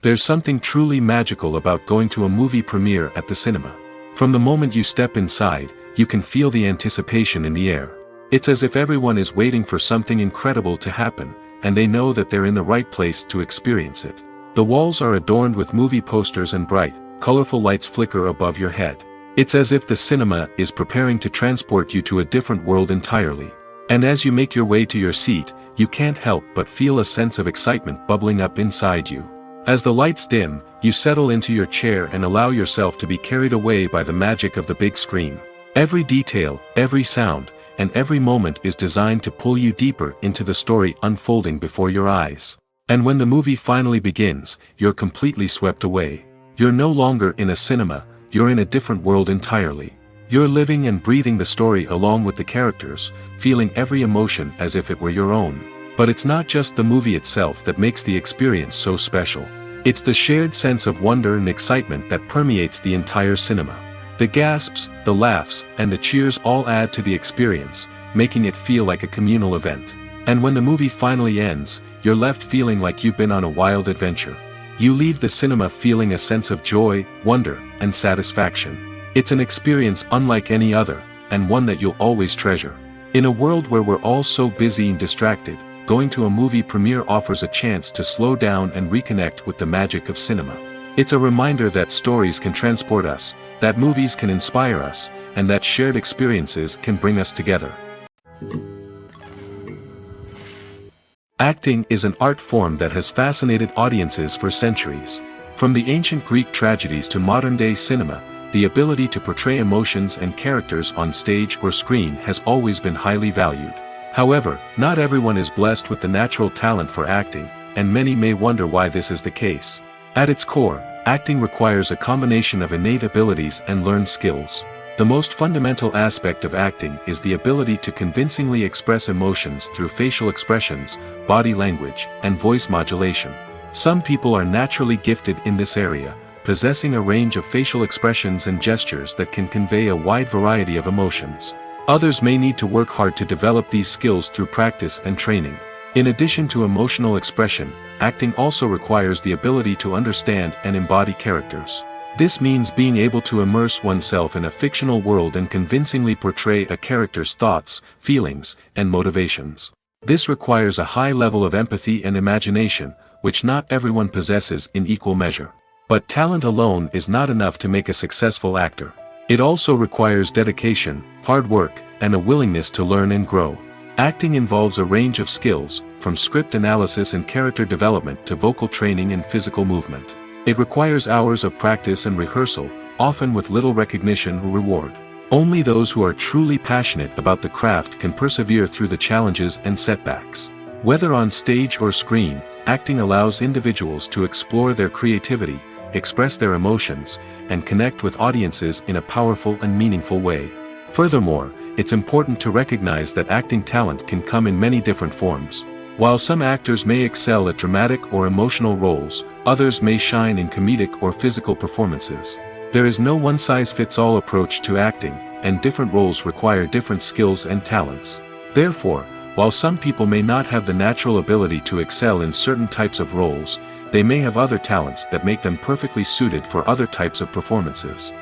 There's something truly magical about going to a movie premiere at the cinema. From the moment you step inside, you can feel the anticipation in the air. It's as if everyone is waiting for something incredible to happen, and they know that they're in the right place to experience it. The walls are adorned with movie posters and bright, colorful lights flicker above your head. It's as if the cinema is preparing to transport you to a different world entirely. And as you make your way to your seat, you can't help but feel a sense of excitement bubbling up inside you. As the lights dim, you settle into your chair and allow yourself to be carried away by the magic of the big screen. Every detail, every sound, and every moment is designed to pull you deeper into the story unfolding before your eyes. And when the movie finally begins, you're completely swept away. You're no longer in a cinema, you're in a different world entirely. You're living and breathing the story along with the characters, feeling every emotion as if it were your own. But it's not just the movie itself that makes the experience so special. It's the shared sense of wonder and excitement that permeates the entire cinema. The gasps, the laughs, and the cheers all add to the experience, making it feel like a communal event. And when the movie finally ends, you're left feeling like you've been on a wild adventure. You leave the cinema feeling a sense of joy, wonder, and satisfaction. It's an experience unlike any other, and one that you'll always treasure. In a world where we're all so busy and distracted, going to a movie premiere offers a chance to slow down and reconnect with the magic of cinema. It's a reminder that stories can transport us, that movies can inspire us, and that shared experiences can bring us together. Acting is an art form that has fascinated audiences for centuries. From the ancient Greek tragedies to modern-day cinema, the ability to portray emotions and characters on stage or screen has always been highly valued. However, not everyone is blessed with the natural talent for acting, and many may wonder why this is the case. At its core, acting requires a combination of innate abilities and learned skills. The most fundamental aspect of acting is the ability to convincingly express emotions through facial expressions, body language, and voice modulation. Some people are naturally gifted in this area, possessing a range of facial expressions and gestures that can convey a wide variety of emotions. Others may need to work hard to develop these skills through practice and training. In addition to emotional expression, acting also requires the ability to understand and embody characters. This means being able to immerse oneself in a fictional world and convincingly portray a character's thoughts, feelings, and motivations. This requires a high level of empathy and imagination, which not everyone possesses in equal measure. But talent alone is not enough to make a successful actor. It also requires dedication, hard work, and a willingness to learn and grow. Acting involves a range of skills, from script analysis and character development to vocal training and physical movement. It requires hours of practice and rehearsal, often with little recognition or reward. Only those who are truly passionate about the craft can persevere through the challenges and setbacks. Whether on stage or screen, acting allows individuals to explore their creativity, express their emotions, and connect with audiences in a powerful and meaningful way. Furthermore, it's important to recognize that acting talent can come in many different forms. While some actors may excel at dramatic or emotional roles, others may shine in comedic or physical performances. There is no one-size-fits-all approach to acting, and different roles require different skills and talents. Therefore, while some people may not have the natural ability to excel in certain types of roles, they may have other talents that make them perfectly suited for other types of performances.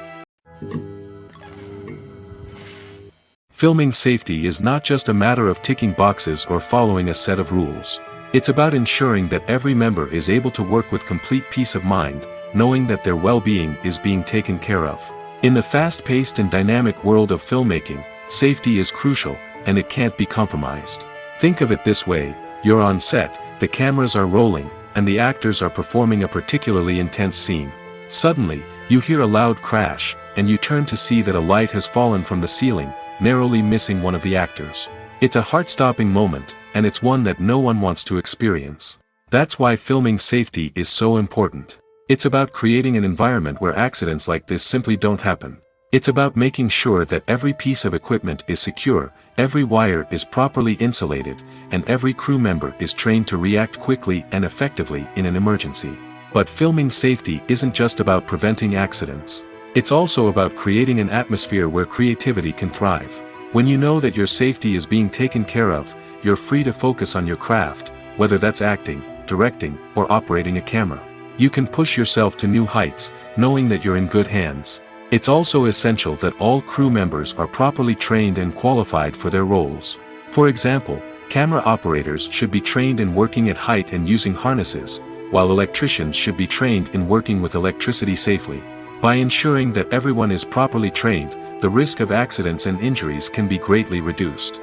Filming safety is not just a matter of ticking boxes or following a set of rules. It's about ensuring that every member is able to work with complete peace of mind, knowing that their well-being is being taken care of. In the fast-paced and dynamic world of filmmaking, safety is crucial, and it can't be compromised. Think of it this way: you're on set, the cameras are rolling, and the actors are performing a particularly intense scene. Suddenly, you hear a loud crash, and you turn to see that a light has fallen from the ceiling, narrowly missing one of the actors. It's a heart-stopping moment, and it's one that no one wants to experience. That's why filming safety is so important. It's about creating an environment where accidents like this simply don't happen. It's about making sure that every piece of equipment is secure, every wire is properly insulated, and every crew member is trained to react quickly and effectively in an emergency. But filming safety isn't just about preventing accidents. It's also about creating an atmosphere where creativity can thrive. When you know that your safety is being taken care of, you're free to focus on your craft, whether that's acting, directing, or operating a camera. You can push yourself to new heights, knowing that you're in good hands. It's also essential that all crew members are properly trained and qualified for their roles. For example, camera operators should be trained in working at height and using harnesses, while electricians should be trained in working with electricity safely. By ensuring that everyone is properly trained, the risk of accidents and injuries can be greatly reduced.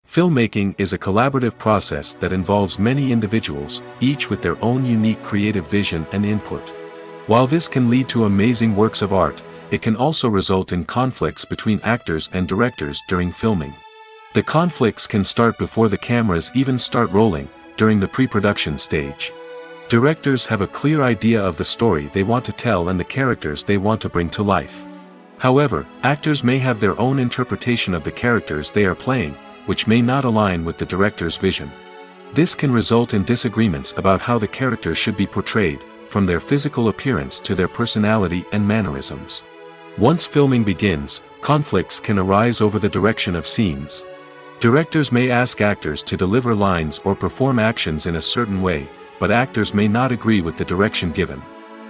Filmmaking is a collaborative process that involves many individuals, each with their own unique creative vision and input. While this can lead to amazing works of art, it can also result in conflicts between actors and directors during filming. The conflicts can start before the cameras even start rolling, during the pre-production stage. Directors have a clear idea of the story they want to tell and the characters they want to bring to life. However, actors may have their own interpretation of the characters they are playing, which may not align with the director's vision. This can result in disagreements about how the characters should be portrayed, from their physical appearance to their personality and mannerisms. Once filming begins, conflicts can arise over the direction of scenes. Directors may ask actors to deliver lines or perform actions in a certain way, but actors may not agree with the direction given.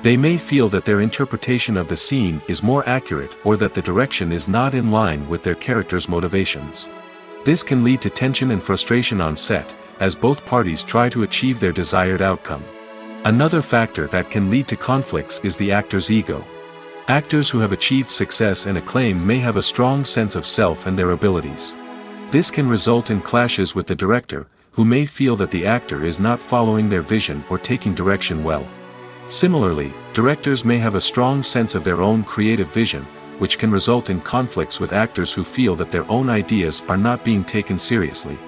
They may feel that their interpretation of the scene is more accurate or that the direction is not in line with their character's motivations. This can lead to tension and frustration on set, as both parties try to achieve their desired outcome. Another factor that can lead to conflicts is the actor's ego. Actors who have achieved success and acclaim may have a strong sense of self and their abilities. This can result in clashes with the director, who may feel that the actor is not following their vision or taking direction well. Similarly, directors may have a strong sense of their own creative vision, which can result in conflicts with actors who feel that their own ideas are not being taken seriously.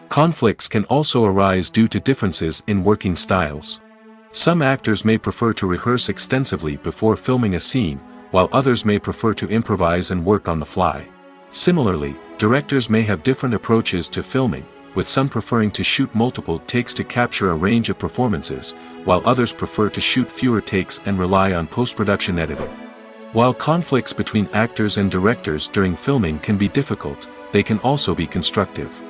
Conflicts can also arise due to differences in working styles. Some actors may prefer to rehearse extensively before filming a scene, while others may prefer to improvise and work on the fly. Similarly, directors may have different approaches to filming, with some preferring to shoot multiple takes to capture a range of performances, while others prefer to shoot fewer takes and rely on post-production editing. While conflicts between actors and directors during filming can be difficult, they can also be constructive.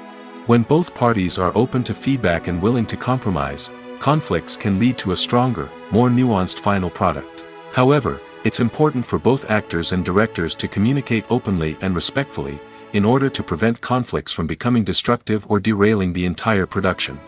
When both parties are open to feedback and willing to compromise, conflicts can lead to a stronger, more nuanced final product. However, it's important for both actors and directors to communicate openly and respectfully, in order to prevent conflicts from becoming destructive or derailing the entire production.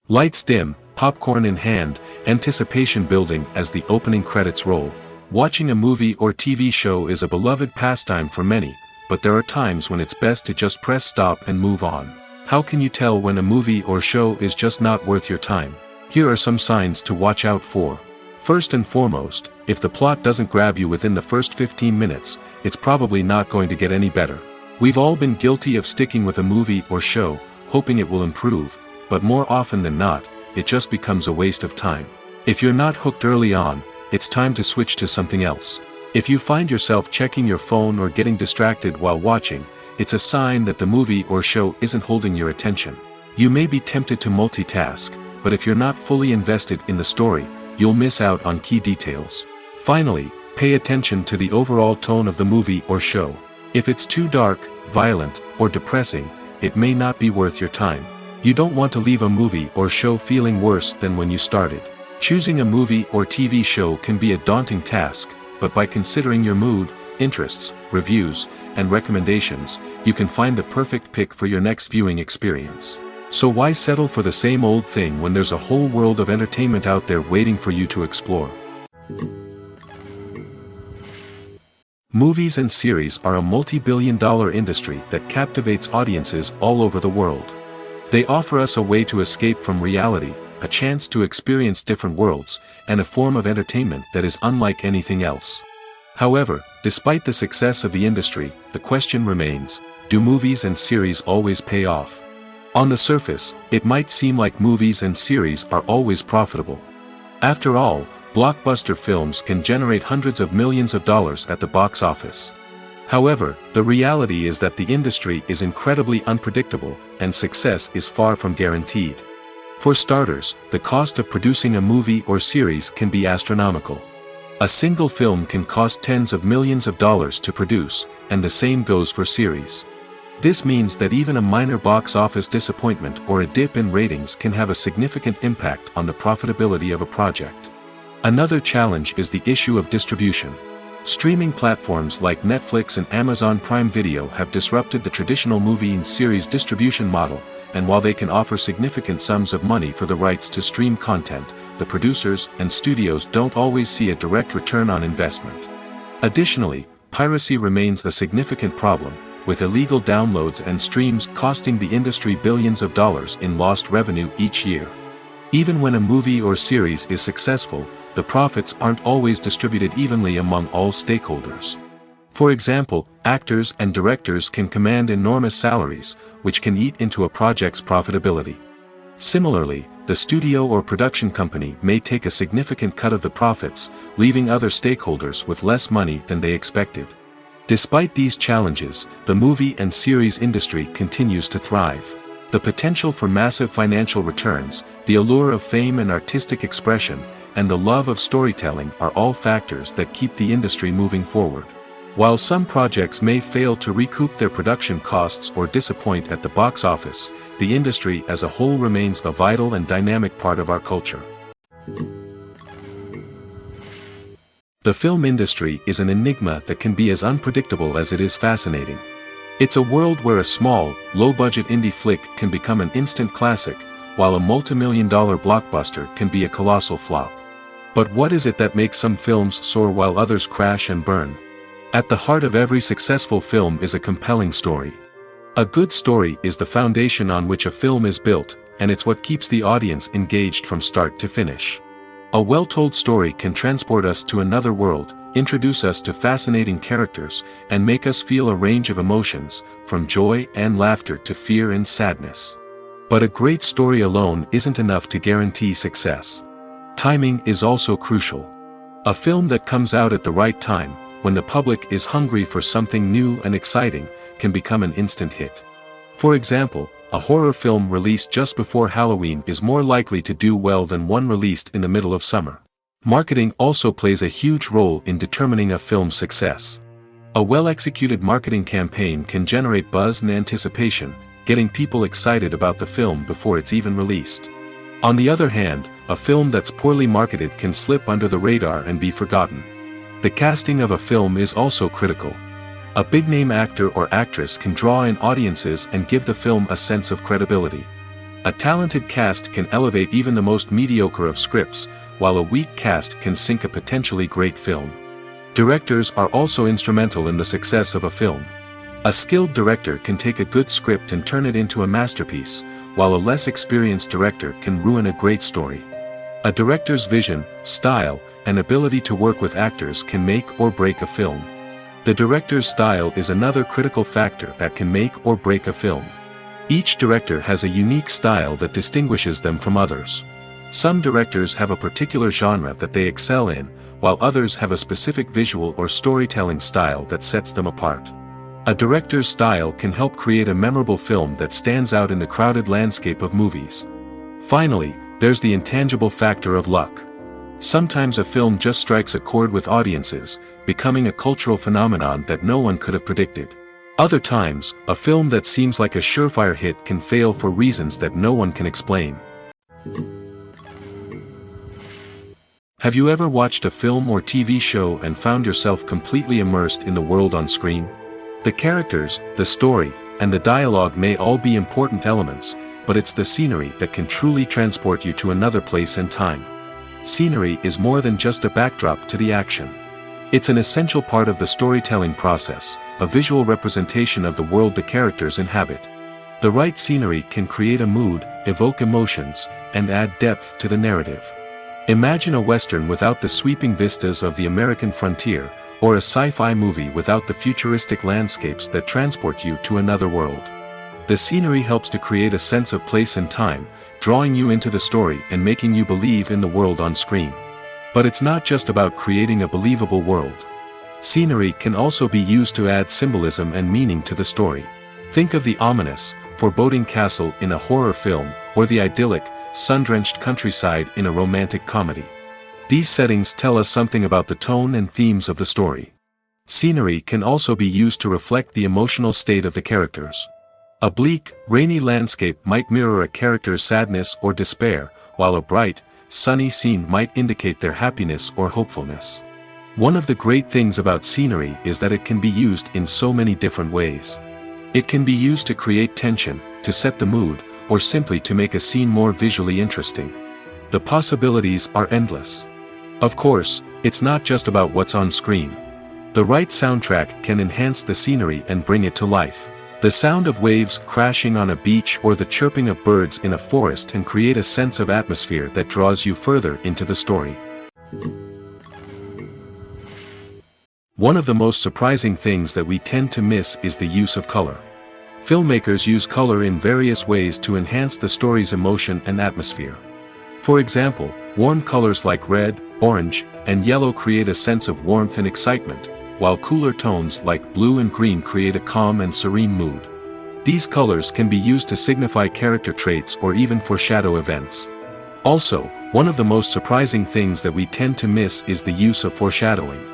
Lights dim, popcorn in hand, anticipation building as the opening credits roll. Watching a movie or TV show is a beloved pastime for many, but there are times when it's best to just press stop and move on. How can you tell when a movie or show is just not worth your time? Here are some signs to watch out for. First and foremost, if the plot doesn't grab you within the first 15 minutes, it's probably not going to get any better. We've all been guilty of sticking with a movie or show, hoping it will improve, but more often than not, it just becomes a waste of time. If you're not hooked early on, it's time to switch to something else. If you find yourself checking your phone or getting distracted while watching, it's a sign that the movie or show isn't holding your attention. You may be tempted to multitask, but if you're not fully invested in the story, you'll miss out on key details. Finally, pay attention to the overall tone of the movie or show. If it's too dark, violent, or depressing, it may not be worth your time. You don't want to leave a movie or show feeling worse than when you started. Choosing a movie or TV show can be a daunting task, but by considering your mood, interests, reviews, and recommendations, you can find the perfect pick for your next viewing experience. So why settle for the same old thing when there's a whole world of entertainment out there waiting for you to explore? Movies and series are a multi-billion-dollar industry that captivates audiences all over the world. They offer us a way to escape from reality, a chance to experience different worlds, and a form of entertainment that is unlike anything else. However, despite the success of the industry, the question remains, do movies and series always pay off? On the surface, it might seem like movies and series are always profitable. After all, blockbuster films can generate hundreds of millions of dollars at the box office. However, the reality is that the industry is incredibly unpredictable, and success is far from guaranteed. For starters, the cost of producing a movie or series can be astronomical. A single film can cost tens of millions of dollars to produce, and the same goes for series. This means that even a minor box office disappointment or a dip in ratings can have a significant impact on the profitability of a project. Another challenge is the issue of distribution. Streaming platforms like Netflix and Amazon Prime Video have disrupted the traditional movie and series distribution model, and while they can offer significant sums of money for the rights to stream content, the producers and studios don't always see a direct return on investment. Additionally, piracy remains a significant problem, with illegal downloads and streams costing the industry billions of dollars in lost revenue each year. Even when a movie or series is successful, the profits aren't always distributed evenly among all stakeholders. For example, actors and directors can command enormous salaries, which can eat into a project's profitability. Similarly, the studio or production company may take a significant cut of the profits, leaving other stakeholders with less money than they expected. Despite these challenges, the movie and series industry continues to thrive. The potential for massive financial returns, the allure of fame and artistic expression, and the love of storytelling are all factors that keep the industry moving forward. While some projects may fail to recoup their production costs or disappoint at the box office, the industry as a whole remains a vital and dynamic part of our culture. The film industry is an enigma that can be as unpredictable as it is fascinating. It's a world where a small, low-budget indie flick can become an instant classic, while a multi-million-dollar blockbuster can be a colossal flop. But what is it that makes some films soar while others crash and burn? At the heart of every successful film is a compelling story. A good story is the foundation on which a film is built, and it's what keeps the audience engaged from start to finish. A well-told story can transport us to another world, introduce us to fascinating characters, and make us feel a range of emotions, from joy and laughter to fear and sadness. But a great story alone isn't enough to guarantee success. Timing is also crucial. A film that comes out at the right time, when the public is hungry for something new and exciting, can become an instant hit. For example, a horror film released just before Halloween is more likely to do well than one released in the middle of summer. Marketing also plays a huge role in determining a film's success. A well-executed marketing campaign can generate buzz and anticipation, getting people excited about the film before it's even released. On the other hand, a film that's poorly marketed can slip under the radar and be forgotten. The casting of a film is also critical. A big-name actor or actress can draw in audiences and give the film a sense of credibility. A talented cast can elevate even the most mediocre of scripts, while a weak cast can sink a potentially great film. Directors are also instrumental in the success of a film. A skilled director can take a good script and turn it into a masterpiece, while a less experienced director can ruin a great story. A director's vision, style, and ability to work with actors can make or break a film. The director's style is another critical factor that can make or break a film. Each director has a unique style that distinguishes them from others. Some directors have a particular genre that they excel in, while others have a specific visual or storytelling style that sets them apart. A director's style can help create a memorable film that stands out in the crowded landscape of movies. Finally, there's the intangible factor of luck. Sometimes a film just strikes a chord with audiences, becoming a cultural phenomenon that no one could have predicted. Other times, a film that seems like a surefire hit can fail for reasons that no one can explain. Have you ever watched a film or TV show and found yourself completely immersed in the world on screen? The characters, the story, and the dialogue may all be important elements, but it's the scenery that can truly transport you to another place and time. Scenery is more than just a backdrop to the action. It's an essential part of the storytelling process, a visual representation of the world the characters inhabit. The right scenery can create a mood, evoke emotions, and add depth to the narrative. Imagine a Western without the sweeping vistas of the American frontier, or a sci-fi movie without the futuristic landscapes that transport you to another world. The scenery helps to create a sense of place and time, drawing you into the story and making you believe in the world on screen. But it's not just about creating a believable world. Scenery can also be used to add symbolism and meaning to the story. Think of the ominous, foreboding castle in a horror film, or the idyllic, sun-drenched countryside in a romantic comedy. These settings tell us something about the tone and themes of the story. Scenery can also be used to reflect the emotional state of the characters. A bleak, rainy landscape might mirror a character's sadness or despair, while a bright, sunny scene might indicate their happiness or hopefulness. One of the great things about scenery is that it can be used in so many different ways. It can be used to create tension, to set the mood, or simply to make a scene more visually interesting. The possibilities are endless. Of course, it's not just about what's on screen. The right soundtrack can enhance the scenery and bring it to life. The sound of waves crashing on a beach or the chirping of birds in a forest can create a sense of atmosphere that draws you further into the story. One of the most surprising things that we tend to miss is the use of color. Filmmakers use color in various ways to enhance the story's emotion and atmosphere. For example, warm colors like red, orange, and yellow create a sense of warmth and excitement, while cooler tones like blue and green create a calm and serene mood. These colors can be used to signify character traits or even foreshadow events. Also, one of the most surprising things that we tend to miss is the use of foreshadowing.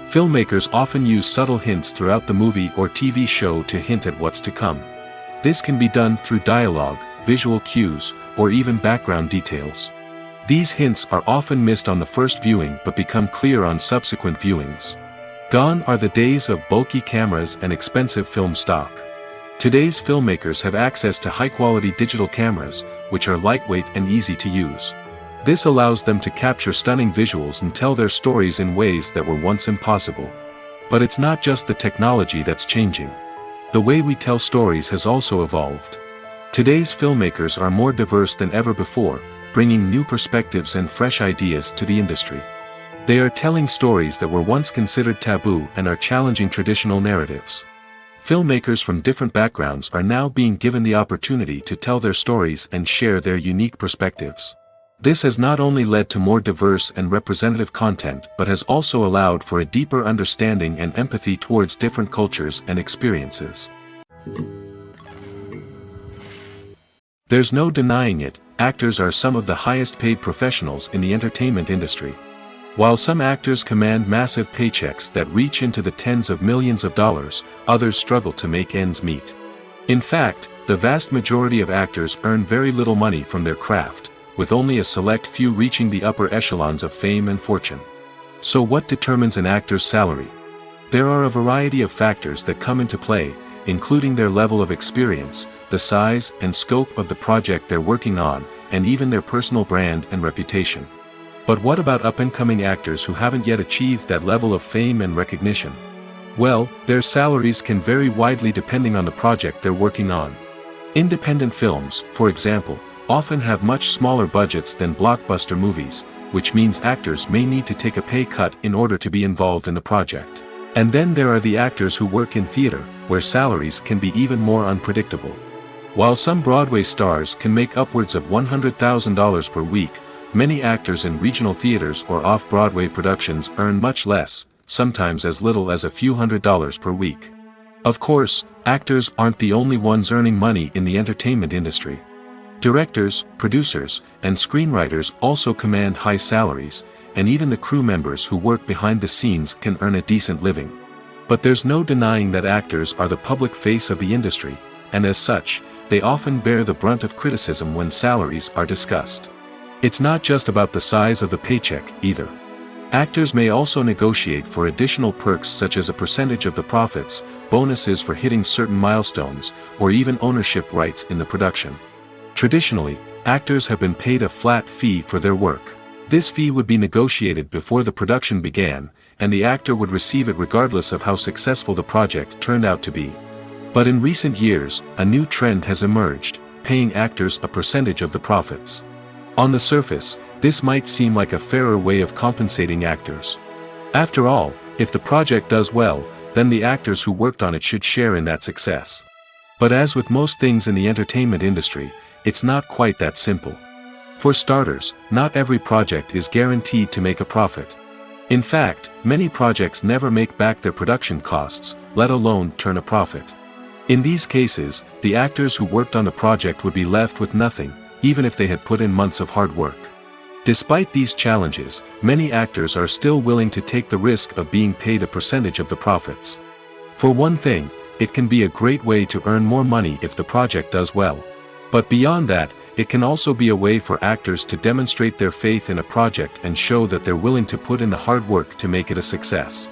Filmmakers often use subtle hints throughout the movie or TV show to hint at what's to come. This can be done through dialogue, visual cues, or even background details. These hints are often missed on the first viewing but become clear on subsequent viewings. Gone are the days of bulky cameras and expensive film stock. Today's filmmakers have access to high-quality digital cameras, which are lightweight and easy to use. This allows them to capture stunning visuals and tell their stories in ways that were once impossible. But it's not just the technology that's changing. The way we tell stories has also evolved. Today's filmmakers are more diverse than ever before, bringing new perspectives and fresh ideas to the industry. They are telling stories that were once considered taboo and are challenging traditional narratives. Filmmakers from different backgrounds are now being given the opportunity to tell their stories and share their unique perspectives. This has not only led to more diverse and representative content but has also allowed for a deeper understanding and empathy towards different cultures and experiences. There's no denying it, actors are some of the highest paid professionals in the entertainment industry. While some actors command massive paychecks that reach into the tens of millions of dollars, others struggle to make ends meet. In fact, the vast majority of actors earn very little money from their craft, with only a select few reaching the upper echelons of fame and fortune. So what determines an actor's salary? There are a variety of factors that come into play, including their level of experience, the size and scope of the project they're working on, and even their personal brand and reputation. But what about up-and-coming actors who haven't yet achieved that level of fame and recognition? Well, their salaries can vary widely depending on the project they're working on. Independent films, for example, often have much smaller budgets than blockbuster movies, which means actors may need to take a pay cut in order to be involved in the project. And then there are the actors who work in theater, where salaries can be even more unpredictable. While some Broadway stars can make upwards of $100,000 per week, many actors in regional theaters or off-Broadway productions earn much less, sometimes as little as a few $100s per week. Of course, actors aren't the only ones earning money in the entertainment industry. Directors, producers, and screenwriters also command high salaries, and even the crew members who work behind the scenes can earn a decent living. But there's no denying that actors are the public face of the industry, and as such, they often bear the brunt of criticism when salaries are discussed. It's not just about the size of the paycheck, either. Actors may also negotiate for additional perks such as a percentage of the profits, bonuses for hitting certain milestones, or even ownership rights in the production. Traditionally, actors have been paid a flat fee for their work. This fee would be negotiated before the production began, and the actor would receive it regardless of how successful the project turned out to be. But in recent years, a new trend has emerged, paying actors a percentage of the profits. On the surface, this might seem like a fairer way of compensating actors. After all, if the project does well, then the actors who worked on it should share in that success. But as with most things in the entertainment industry, it's not quite that simple. For starters, not every project is guaranteed to make a profit. In fact, many projects never make back their production costs, let alone turn a profit. In these cases, the actors who worked on the project would be left with nothing, even if they had put in months of hard work. Despite these challenges, many actors are still willing to take the risk of being paid a percentage of the profits. For one thing, it can be a great way to earn more money if the project does well. But beyond that, it can also be a way for actors to demonstrate their faith in a project and show that they're willing to put in the hard work to make it a success.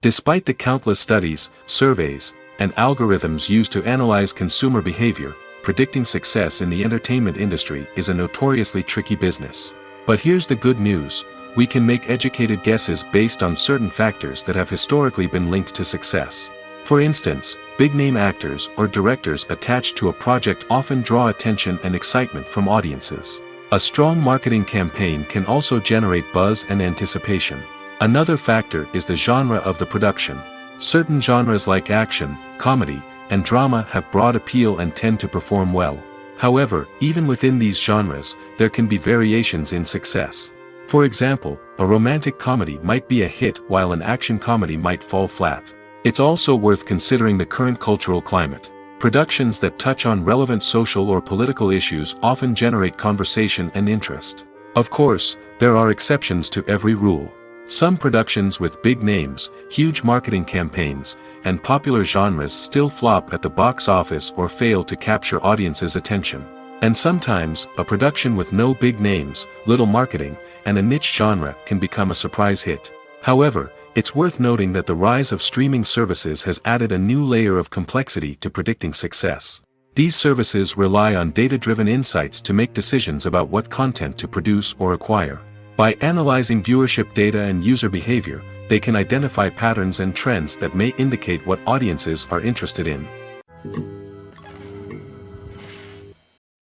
Despite the countless studies, surveys, and algorithms used to analyze consumer behavior, predicting success in the entertainment industry is a notoriously tricky business. But here's the good news: we can make educated guesses based on certain factors that have historically been linked to success. For instance, big-name actors or directors attached to a project often draw attention and excitement from audiences. A strong marketing campaign can also generate buzz and anticipation. Another factor is the genre of the production. Certain genres like action, comedy, and drama have broad appeal and tend to perform well. However, even within these genres, there can be variations in success. For example, a romantic comedy might be a hit while an action comedy might fall flat. It's also worth considering the current cultural climate. Productions that touch on relevant social or political issues often generate conversation and interest. Of course, there are exceptions to every rule. Some productions with big names, huge marketing campaigns, and popular genres still flop at the box office or fail to capture audiences' attention. And sometimes, a production with no big names, little marketing, and a niche genre can become a surprise hit. However, it's worth noting that the rise of streaming services has added a new layer of complexity to predicting success. These services rely on data-driven insights to make decisions about what content to produce or acquire. By analyzing viewership data and user behavior, they can identify patterns and trends that may indicate what audiences are interested in.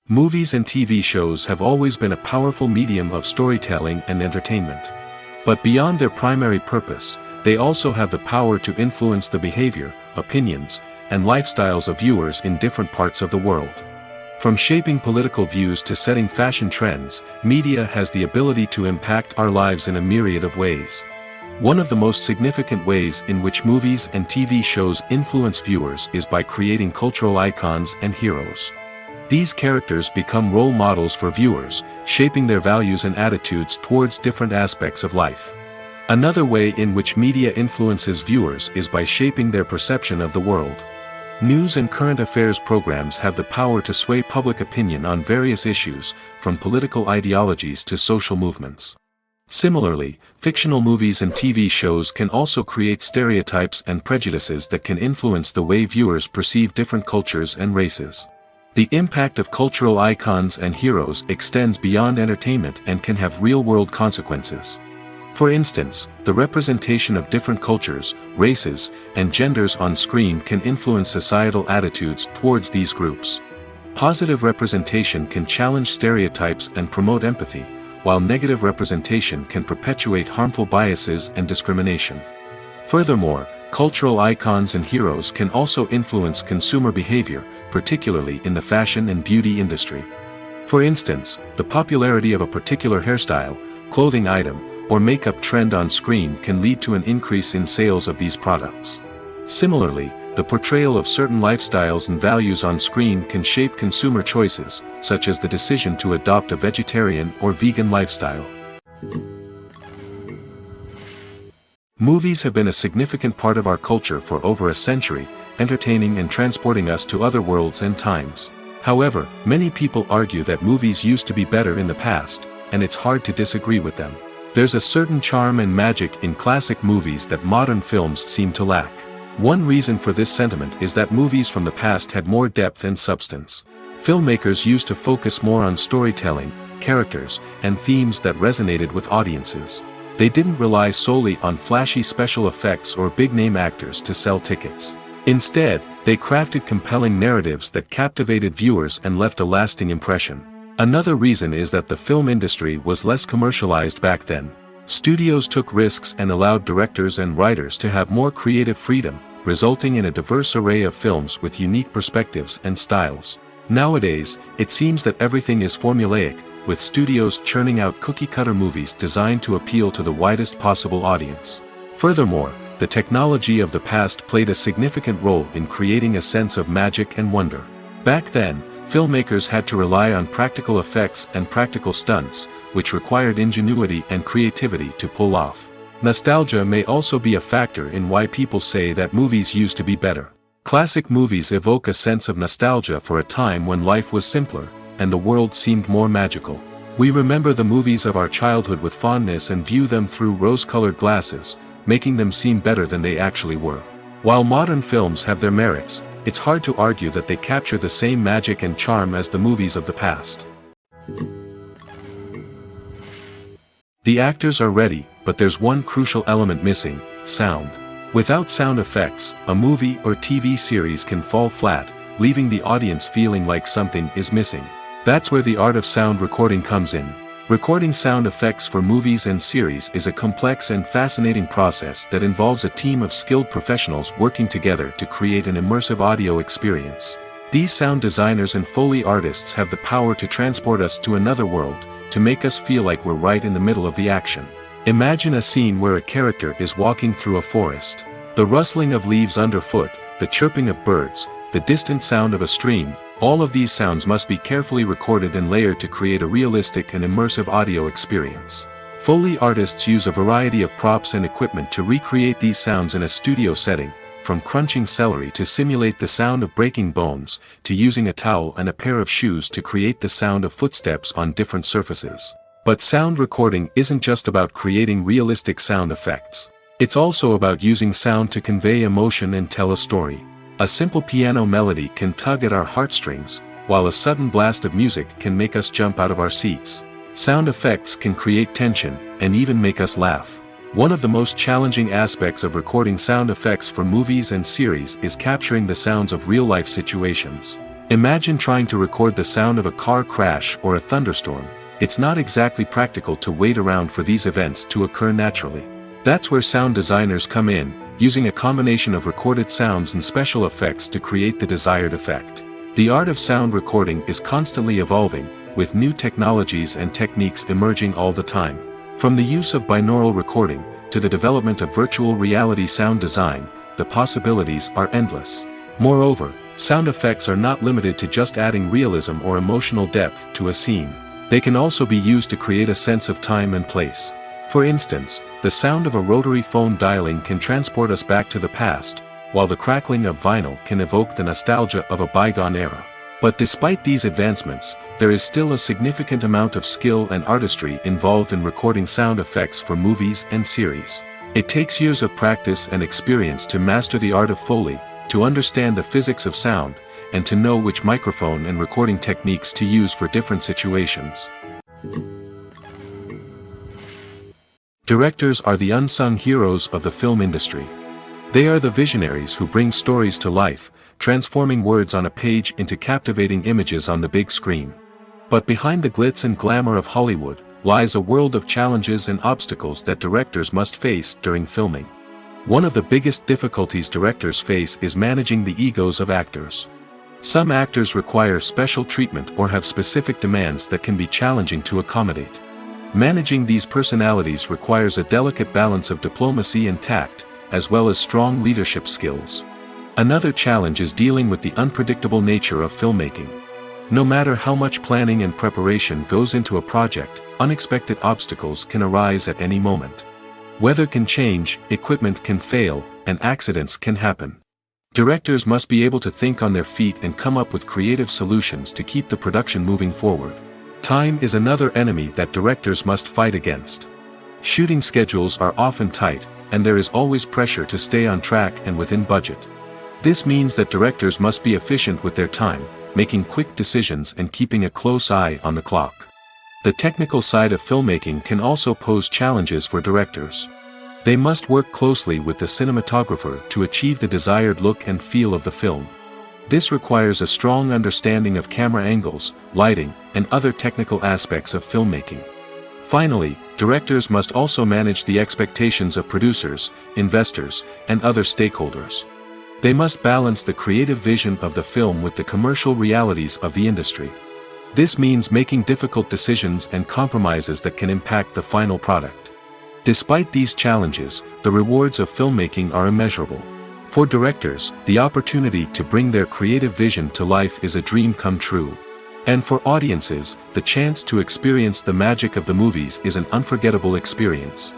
Movies and TV shows have always been a powerful medium of storytelling and entertainment. But beyond their primary purpose, they also have the power to influence the behavior, opinions, and lifestyles of viewers in different parts of the world. From shaping political views to setting fashion trends, media has the ability to impact our lives in a myriad of ways. One of the most significant ways in which movies and TV shows influence viewers is by creating cultural icons and heroes. These characters become role models for viewers, shaping their values and attitudes towards different aspects of life. Another way in which media influences viewers is by shaping their perception of the world. News and current affairs programs have the power to sway public opinion on various issues, from political ideologies to social movements. Similarly, fictional movies and TV shows can also create stereotypes and prejudices that can influence the way viewers perceive different cultures and races. The impact of cultural icons and heroes extends beyond entertainment and can have real-world consequences. For instance, the representation of different cultures, races, and genders on screen can influence societal attitudes towards these groups. Positive representation can challenge stereotypes and promote empathy, while negative representation can perpetuate harmful biases and discrimination. Furthermore, cultural icons and heroes can also influence consumer behavior, particularly in the fashion and beauty industry. For instance, the popularity of a particular hairstyle, clothing item, or makeup trend on screen can lead to an increase in sales of these products. Similarly, the portrayal of certain lifestyles and values on screen can shape consumer choices, such as the decision to adopt a vegetarian or vegan lifestyle. Movies have been a significant part of our culture for over a century, entertaining and transporting us to other worlds and times. However, many people argue that movies used to be better in the past, and it's hard to disagree with them. There's a certain charm and magic in classic movies that modern films seem to lack. One reason for this sentiment is that movies from the past had more depth and substance. Filmmakers used to focus more on storytelling, characters, and themes that resonated with audiences. They didn't rely solely on flashy special effects or big-name actors to sell tickets. Instead, they crafted compelling narratives that captivated viewers and left a lasting impression. Another reason is that the film industry was less commercialized back then. Studios took risks and allowed directors and writers to have more creative freedom, resulting in a diverse array of films with unique perspectives and styles. Nowadays, it seems that everything is formulaic, with studios churning out cookie-cutter movies designed to appeal to the widest possible audience. Furthermore, the technology of the past played a significant role in creating a sense of magic and wonder. Back then, filmmakers had to rely on practical effects and practical stunts, which required ingenuity and creativity to pull off. Nostalgia may also be a factor in why people say that movies used to be better. Classic movies evoke a sense of nostalgia for a time when life was simpler, and the world seemed more magical. We remember the movies of our childhood with fondness and view them through rose-colored glasses, making them seem better than they actually were. While modern films have their merits, it's hard to argue that they capture the same magic and charm as the movies of the past. The actors are ready, but there's one crucial element missing: sound. Without sound effects, a movie or TV series can fall flat, leaving the audience feeling like something is missing. That's where the art of sound recording comes in. Recording sound effects for movies and series is a complex and fascinating process that involves a team of skilled professionals working together to create an immersive audio experience. These sound designers and Foley artists have the power to transport us to another world, to make us feel like we're right in the middle of the action. Imagine a scene where a character is walking through a forest. The rustling of leaves underfoot, the chirping of birds, the distant sound of a stream, all of these sounds must be carefully recorded and layered to create a realistic and immersive audio experience. Foley artists use a variety of props and equipment to recreate these sounds in a studio setting, from crunching celery to simulate the sound of breaking bones, to using a towel and a pair of shoes to create the sound of footsteps on different surfaces. But sound recording isn't just about creating realistic sound effects. It's also about using sound to convey emotion and tell a story. A simple piano melody can tug at our heartstrings, while a sudden blast of music can make us jump out of our seats. Sound effects can create tension, and even make us laugh. One of the most challenging aspects of recording sound effects for movies and series is capturing the sounds of real-life situations. Imagine trying to record the sound of a car crash or a thunderstorm. It's not exactly practical to wait around for these events to occur naturally. That's where sound designers come in, using a combination of recorded sounds and special effects to create the desired effect. The art of sound recording is constantly evolving, with new technologies and techniques emerging all the time. From the use of binaural recording, to the development of virtual reality sound design, the possibilities are endless. Moreover, sound effects are not limited to just adding realism or emotional depth to a scene. They can also be used to create a sense of time and place. For instance, the sound of a rotary phone dialing can transport us back to the past, while the crackling of vinyl can evoke the nostalgia of a bygone era. But despite these advancements, there is still a significant amount of skill and artistry involved in recording sound effects for movies and series. It takes years of practice and experience to master the art of Foley, to understand the physics of sound, and to know which microphone and recording techniques to use for different situations. Directors are the unsung heroes of the film industry. They are the visionaries who bring stories to life, transforming words on a page into captivating images on the big screen. But behind the glitz and glamour of Hollywood, lies a world of challenges and obstacles that directors must face during filming. One of the biggest difficulties directors face is managing the egos of actors. Some actors require special treatment or have specific demands that can be challenging to accommodate. Managing these personalities requires a delicate balance of diplomacy and tact, as well as strong leadership skills. Another challenge is dealing with the unpredictable nature of filmmaking. No matter how much planning and preparation goes into a project, unexpected obstacles can arise at any moment. Weather can change, equipment can fail, and accidents can happen. Directors must be able to think on their feet and come up with creative solutions to keep the production moving forward. Time is another enemy that directors must fight against. Shooting schedules are often tight, and there is always pressure to stay on track and within budget. This means that directors must be efficient with their time, making quick decisions and keeping a close eye on the clock. The technical side of filmmaking can also pose challenges for directors. They must work closely with the cinematographer to achieve the desired look and feel of the film. This requires a strong understanding of camera angles, lighting, and other technical aspects of filmmaking. Finally, directors must also manage the expectations of producers, investors, and other stakeholders. They must balance the creative vision of the film with the commercial realities of the industry. This means making difficult decisions and compromises that can impact the final product. Despite these challenges, the rewards of filmmaking are immeasurable. For directors, the opportunity to bring their creative vision to life is a dream come true. And for audiences, the chance to experience the magic of the movies is an unforgettable experience.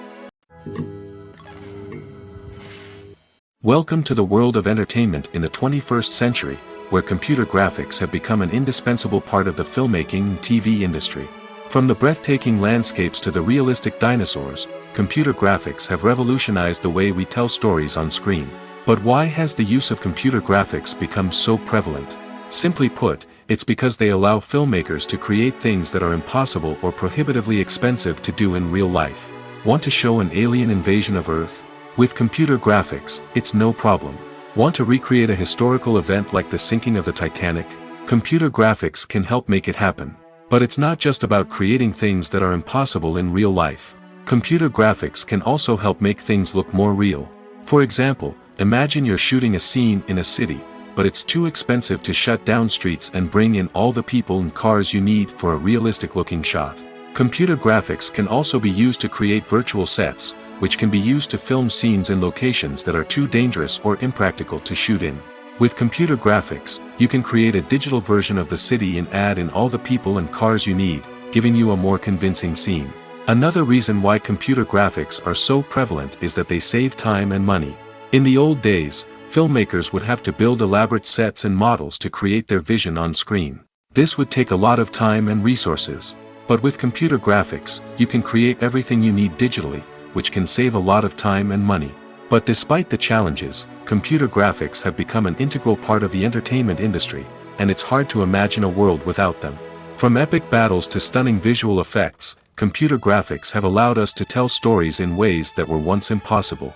Welcome to the world of entertainment in the 21st century, where computer graphics have become an indispensable part of the filmmaking and TV industry. From the breathtaking landscapes to the realistic dinosaurs, computer graphics have revolutionized the way we tell stories on screen. But why has the use of computer graphics become so prevalent? Simply put, it's because they allow filmmakers to create things that are impossible or prohibitively expensive to do in real life. Want to show an alien invasion of Earth? With computer graphics, it's no problem. Want to recreate a historical event like the sinking of the Titanic? Computer graphics can help make it happen. But it's not just about creating things that are impossible in real life. Computer graphics can also help make things look more real. For example, imagine you're shooting a scene in a city, but it's too expensive to shut down streets and bring in all the people and cars you need for a realistic-looking shot. Computer graphics can also be used to create virtual sets, which can be used to film scenes in locations that are too dangerous or impractical to shoot in. With computer graphics, you can create a digital version of the city and add in all the people and cars you need, giving you a more convincing scene. Another reason why computer graphics are so prevalent is that they save time and money. In the old days, filmmakers would have to build elaborate sets and models to create their vision on screen. This would take a lot of time and resources. But with computer graphics, you can create everything you need digitally, which can save a lot of time and money. But despite the challenges, computer graphics have become an integral part of the entertainment industry, and it's hard to imagine a world without them. From epic battles to stunning visual effects, computer graphics have allowed us to tell stories in ways that were once impossible.